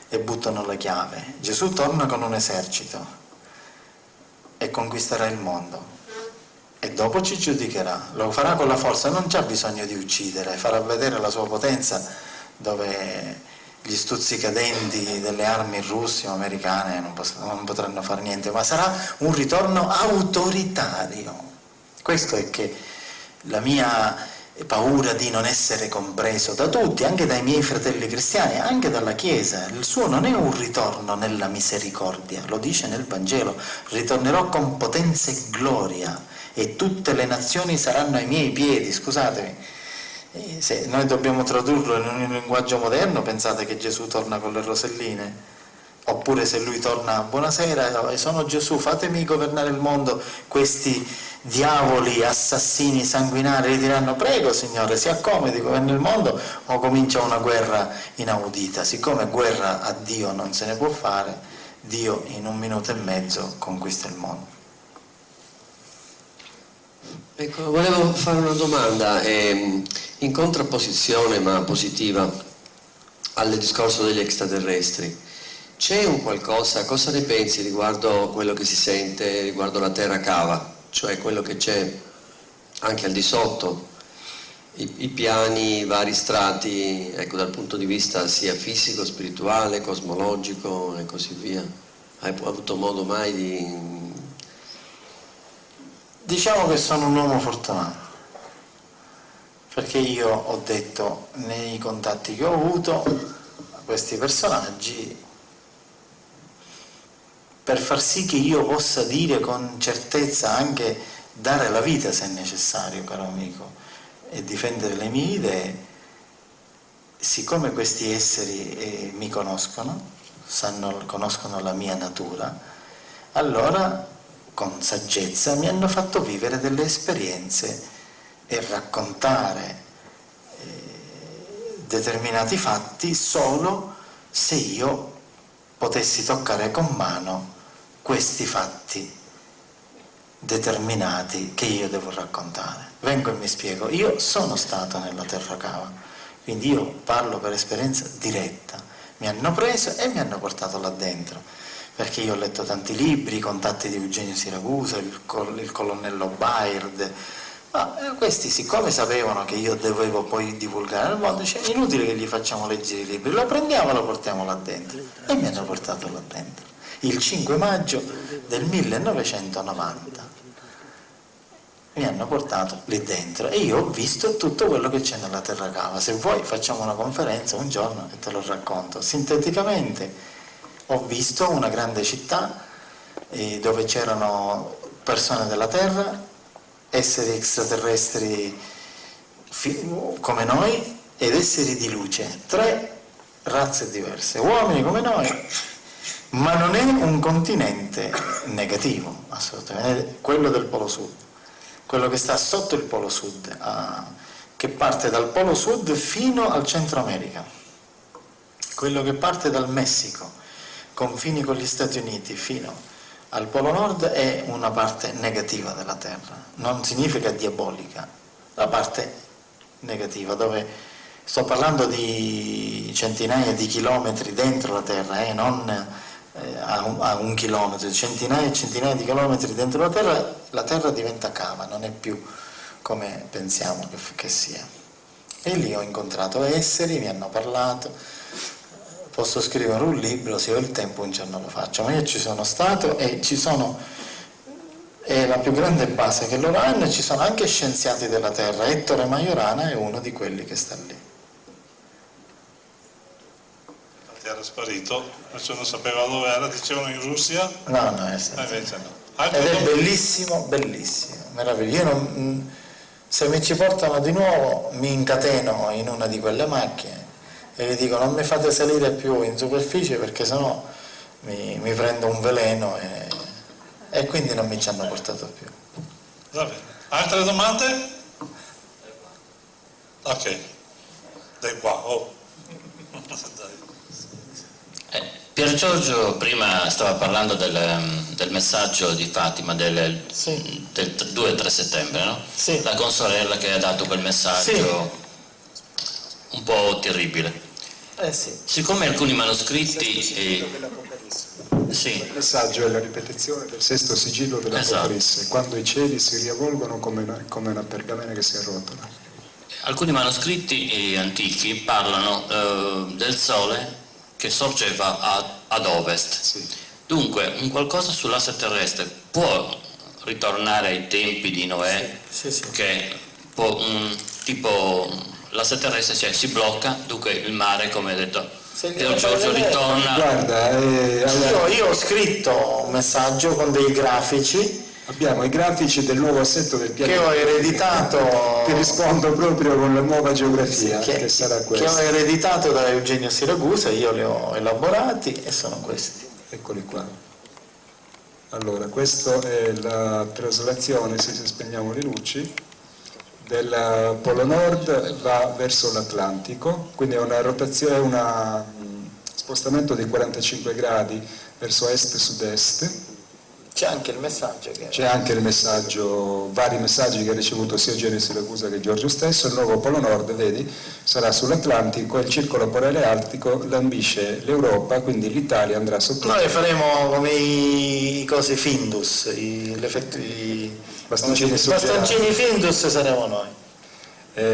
[SPEAKER 1] e buttano la chiave. Gesù torna con un esercito e conquisterà il mondo e dopo ci giudicherà. Lo farà con la forza, non c'ha bisogno di uccidere, farà vedere la sua potenza dove gli stuzzicadenti delle armi russi o americane non potranno fare niente, ma sarà un ritorno autoritario. Questo è che la mia paura di non essere compreso da tutti, anche dai miei fratelli cristiani, anche dalla Chiesa. Il suo non è un ritorno nella misericordia, lo dice nel Vangelo: ritornerò con potenza e gloria e tutte le nazioni saranno ai miei piedi. Scusatemi, se noi dobbiamo tradurlo in un linguaggio moderno, pensate che Gesù torna con le roselline? Oppure se lui torna: buonasera, sono Gesù, fatemi governare il mondo, questi diavoli, assassini, sanguinari, gli diranno: prego signore, si accomodi, governa il mondo, o comincia una guerra inaudita. Siccome guerra a Dio non se ne può fare, Dio in 1 minuto e mezzo conquista il mondo.
[SPEAKER 10] Ecco, volevo fare una domanda in contrapposizione, ma positiva, al discorso degli extraterrestri. C'è un qualcosa, cosa ne pensi riguardo quello che si sente, riguardo la terra cava, cioè quello che c'è anche al di sotto, i piani, i vari strati, ecco, dal punto di vista sia fisico, spirituale, cosmologico e così via? Hai avuto modo mai di...
[SPEAKER 1] Diciamo che sono un uomo fortunato, perché io ho detto nei contatti che ho avuto a questi personaggi, per far sì che io possa dire con certezza, anche dare la vita se è necessario, caro amico, e difendere le mie idee, siccome questi esseri mi conoscono, conoscono la mia natura, allora con saggezza mi hanno fatto vivere delle esperienze e raccontare determinati fatti solo se io potessi toccare con mano questi fatti determinati che io devo raccontare. Vengo e mi spiego. Io sono stato nella terra cava, quindi io parlo per esperienza diretta. Mi hanno preso e mi hanno portato là dentro, perché io ho letto tanti libri, i contatti di Eugenio Siracusa, il colonnello Baird. Questi, siccome sapevano che io dovevo poi divulgare nel mondo, dice: inutile che gli facciamo leggere i libri, lo prendiamo e lo portiamo là dentro. E mi hanno portato là dentro il 5 maggio del 1990. Mi hanno portato lì dentro e io ho visto tutto quello che c'è nella terra cava. Se vuoi facciamo una conferenza un giorno e te lo racconto sinteticamente. Ho visto una grande città dove c'erano persone della terra, esseri extraterrestri come noi ed esseri di luce, 3 razze diverse, uomini come noi, ma non è un continente negativo, assolutamente, è quello del Polo Sud, quello che sta sotto il Polo Sud, che parte dal Polo Sud fino al Centro America, quello che parte dal Messico, confini con gli Stati Uniti, fino al Polo Nord, è una parte negativa della Terra, non significa diabolica, la parte negativa, dove sto parlando di centinaia di chilometri dentro la Terra, non a 1 chilometro, centinaia e centinaia di chilometri dentro la Terra diventa cava, non è più come pensiamo che sia. E lì ho incontrato esseri, mi hanno parlato, posso scrivere un libro, se ho il tempo un giorno lo faccio, ma io ci sono stato e è la più grande base che loro hanno, e ci sono anche scienziati della Terra. Ettore Majorana è uno di quelli che sta lì.
[SPEAKER 2] Infatti era sparito, nessuno sapeva dove era, dicevano in Russia,
[SPEAKER 1] No,
[SPEAKER 2] ma invece no.
[SPEAKER 1] ed è bellissimo, bellissimo, meraviglioso. Io se mi ci portano di nuovo mi incateno in una di quelle macchine e gli dico: non mi fate salire più in superficie perché sennò mi prendo un veleno, e quindi non mi ci hanno portato più.
[SPEAKER 2] Va bene. Altre domande? Ok, dai qua.
[SPEAKER 11] Pier Giorgio prima stava parlando del messaggio di Fatima del 2-3 settembre, no?
[SPEAKER 1] Sì.
[SPEAKER 11] La consorella che ha dato quel messaggio un po' terribile.
[SPEAKER 1] Sì.
[SPEAKER 11] Siccome alcuni manoscritti...
[SPEAKER 8] Il messaggio è la ripetizione del sesto sigillo dell'Apocalisse, quando i cieli si riavvolgono come una pergamena che si arrotola.
[SPEAKER 11] Alcuni manoscritti antichi parlano del sole che sorgeva ad ovest.
[SPEAKER 8] Sì.
[SPEAKER 11] Dunque, un qualcosa sull'asse terrestre può ritornare ai tempi di Noè, che tipo l'asse terrestre si blocca, dunque il mare, come ha detto Pier Giorgio, ritorna.
[SPEAKER 8] Guarda,
[SPEAKER 1] io ho scritto un messaggio con dei grafici.
[SPEAKER 8] Abbiamo i grafici del nuovo assetto del pianeta
[SPEAKER 1] che ho ereditato,
[SPEAKER 8] che rispondo proprio con la nuova geografia, che sarà questa.
[SPEAKER 1] Che ho ereditato da Eugenio Siragusa, io li ho elaborati e sono questi.
[SPEAKER 8] Eccoli qua. Allora, questa è la traslazione, se spegniamo le luci, del Polo Nord va verso l'Atlantico, quindi è una rotazione, un spostamento di 45 gradi verso est-sud-est.
[SPEAKER 1] C'è anche il messaggio.
[SPEAKER 8] C'è anche il messaggio, vari messaggi che ha ricevuto sia Eugenio Siragusa che Giorgio stesso. Il nuovo Polo Nord, vedi, sarà sull'Atlantico, il circolo polare artico lambisce l'Europa, quindi l'Italia andrà sotto.
[SPEAKER 1] Noi faremo come i cosi Findus, i bastoncini Findus saremo noi.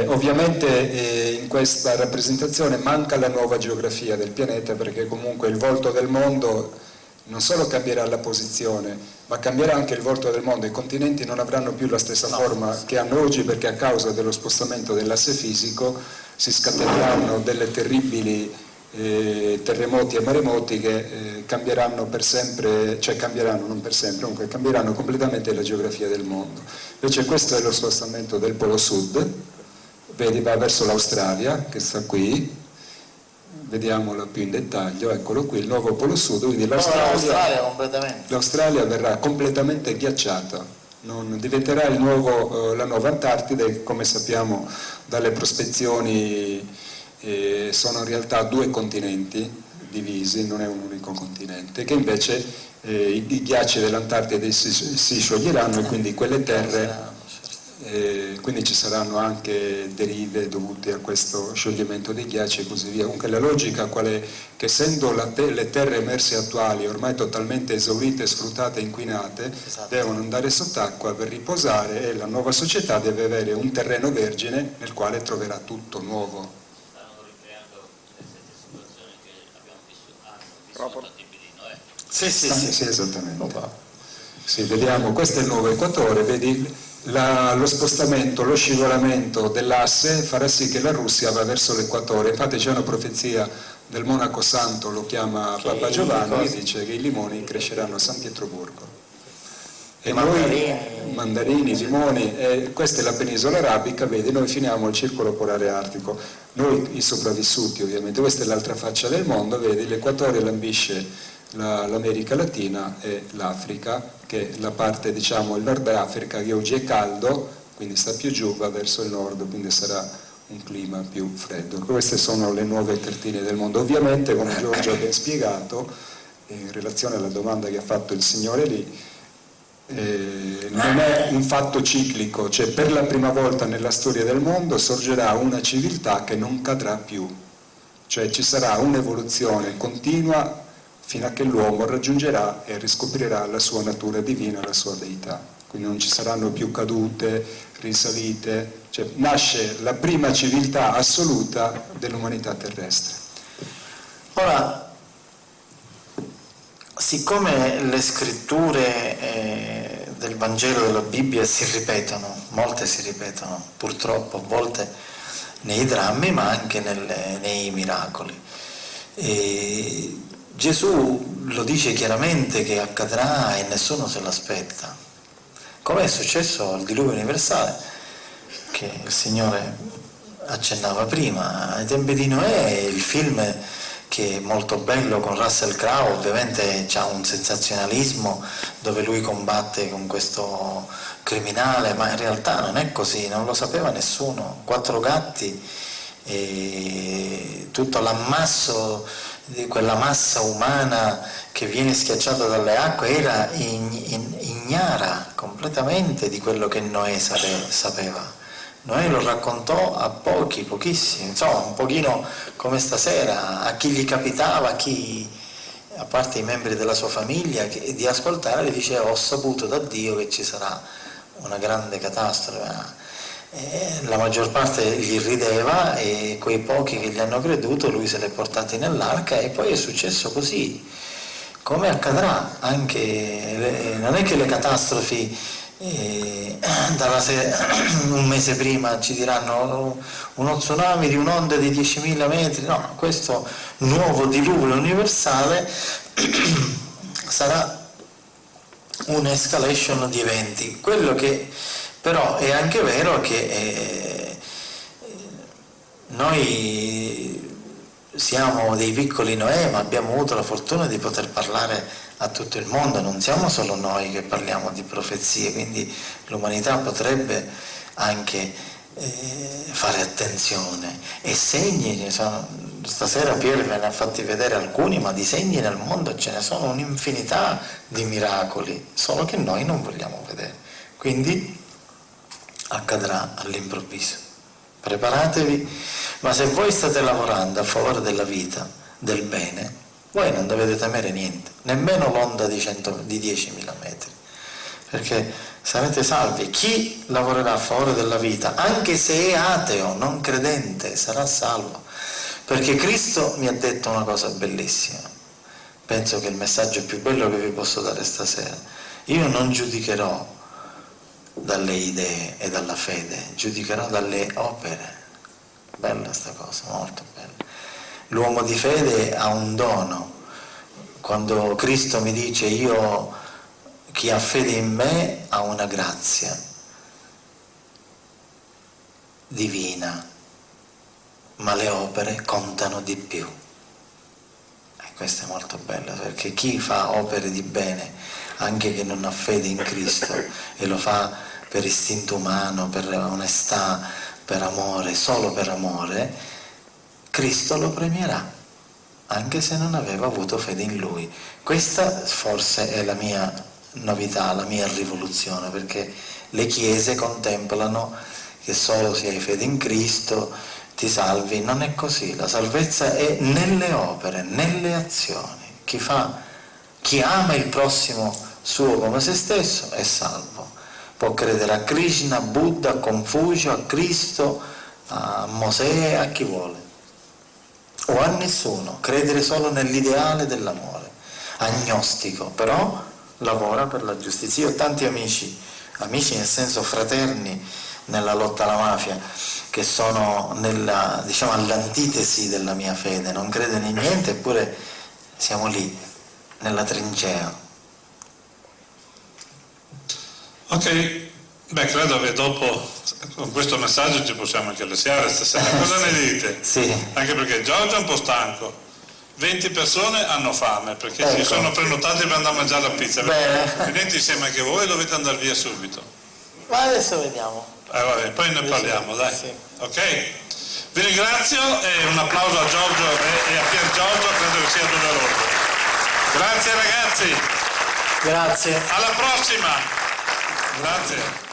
[SPEAKER 8] Ovviamente in questa rappresentazione manca la nuova geografia del pianeta, perché comunque il volto del mondo non solo cambierà la posizione, ma cambierà anche il volto del mondo. I continenti non avranno più la stessa forma che hanno oggi, perché a causa dello spostamento dell'asse fisico si scateneranno delle terribili terremoti e maremoti che cambieranno per sempre, cioè cambieranno non per sempre, comunque cambieranno completamente la geografia del mondo. Invece questo è lo spostamento del polo sud, vedi, va verso l'Australia, che sta qui. Vediamolo più in dettaglio, eccolo qui, il nuovo polo sud, quindi l'Australia verrà completamente ghiacciata, diventerà la nuova Antartide, che come sappiamo dalle prospezioni sono in realtà 2 continenti divisi, non è un unico continente, che invece i ghiacci dell'Antartide si scioglieranno e quindi quelle terre... quindi ci saranno anche derive dovute a questo scioglimento dei ghiacci e così via. Comunque la logica qual è? Che essendo le terre emerse attuali ormai totalmente esaurite, sfruttate e inquinate, devono andare sott'acqua per riposare, e la nuova società deve avere un terreno vergine nel quale troverà tutto nuovo.
[SPEAKER 11] Stanno ricreando le stesse situazioni che abbiamo vissuto a tempi di Noè.
[SPEAKER 8] Sì, esattamente. Sì, vediamo, questo è il nuovo equatore, vedi? Lo spostamento, lo scivolamento dell'asse farà sì che la Russia va verso l'equatore. Infatti c'è una profezia del monaco santo, lo chiama Papa Giovanni, che dice che i limoni cresceranno a San Pietroburgo. E mandarini, limoni, questa è la penisola arabica, vedi, noi finiamo il circolo polare artico, noi i sopravvissuti ovviamente, questa è l'altra faccia del mondo, vedi, l'equatore lambisce l'America Latina e l'Africa, che è la parte, diciamo, il Nord Africa, che oggi è caldo, quindi sta più giù, va verso il nord, quindi sarà un clima più freddo. Queste sono le nuove cartine del mondo. Ovviamente, come Giorgio ha ben spiegato, in relazione alla domanda che ha fatto il signore lì, non è un fatto ciclico, cioè per la prima volta nella storia del mondo sorgerà una civiltà che non cadrà più, cioè ci sarà un'evoluzione continua fino a che l'uomo raggiungerà e riscoprirà la sua natura divina, la sua deità. Quindi non ci saranno più cadute, risalite, cioè nasce la prima civiltà assoluta dell'umanità terrestre.
[SPEAKER 1] Ora, siccome le scritture del Vangelo della Bibbia si ripetono, molte si ripetono, purtroppo, a volte nei drammi ma anche nei miracoli. E Gesù lo dice chiaramente che accadrà e nessuno se l'aspetta, come è successo al diluvio universale, che il Signore accennava prima. Ai tempi di Noè, il film che è molto bello con Russell Crowe, ovviamente c'ha un sensazionalismo dove lui combatte con questo criminale, ma in realtà non è così, non lo sapeva nessuno. 4 gatti e tutto l'ammasso di quella massa umana che viene schiacciata dalle acque era ignara completamente di quello che Noè sapeva. Noè lo raccontò a pochissimi, insomma un pochino come stasera, a chi gli capitava, a parte i membri della sua famiglia, di ascoltare, diceva: ho saputo da Dio che ci sarà una grande catastrofe. La maggior parte gli rideva e quei pochi che gli hanno creduto lui se li è portati nell'arca, e poi è successo così, come accadrà anche, non è che le catastrofi un mese prima ci diranno uno tsunami di un'onda di 10.000 metri, no, questo nuovo diluvio universale sarà un'escalation di eventi. Quello che però è anche vero che noi siamo dei piccoli Noè, ma abbiamo avuto la fortuna di poter parlare a tutto il mondo, non siamo solo noi che parliamo di profezie, quindi l'umanità potrebbe anche fare attenzione. E segni, stasera Pier ve ne ha fatti vedere alcuni, ma di segni nel mondo ce ne sono un'infinità di miracoli, solo che noi non vogliamo vedere. Quindi accadrà all'improvviso. Preparatevi, ma se voi state lavorando a favore della vita, del bene, voi non dovete temere niente, nemmeno l'onda di 10.000 metri, perché sarete salvi. Chi lavorerà a favore della vita, anche se è ateo, non credente, sarà salvo, perché Cristo mi ha detto una cosa bellissima. Penso che è il messaggio più bello che vi posso dare stasera. Io non giudicherò dalle idee e dalla fede, giudicherò dalle opere. Bella sta cosa, molto bella. L'uomo di fede ha un dono. Quando Cristo mi dice chi ha fede in me ha una grazia divina, ma le opere contano di più. E questo è molto bello, perché chi fa opere di bene, anche che non ha fede in Cristo, e lo fa per istinto umano, per onestà, per amore, solo per amore, Cristo lo premierà, anche se non aveva avuto fede in Lui. Questa forse è la mia novità, la mia rivoluzione, perché le chiese contemplano che solo se hai fede in Cristo ti salvi. Non è così, la salvezza è nelle opere, nelle azioni. Chi ama il prossimo suo come se stesso è salvo. Può credere a Krishna, a Buddha, a Confucio, a Cristo, a Mosè, a chi vuole, o a nessuno, credere solo nell'ideale dell'amore, agnostico, però lavora per la giustizia. Io ho tanti amici nel senso fraterni nella lotta alla mafia, che sono all'antitesi della mia fede, non credono in niente, eppure siamo lì, nella trincea.
[SPEAKER 2] Ok, credo che dopo con questo messaggio ci possiamo anche lasciare stasera. Cosa ne dite?
[SPEAKER 1] Sì.
[SPEAKER 2] Anche perché Giorgio è un po' stanco. 20 persone hanno fame perché si sono prenotati per andare a mangiare la pizza. Venite insieme anche voi, dovete andare via subito.
[SPEAKER 1] Ma adesso vediamo.
[SPEAKER 2] Vabbè, poi ne parliamo, dai.
[SPEAKER 1] Sì.
[SPEAKER 2] Ok? Vi ringrazio e un applauso a Giorgio e a Pier Giorgio, credo che sia doveroso. Grazie ragazzi.
[SPEAKER 1] Grazie.
[SPEAKER 2] Alla prossima. Grazie.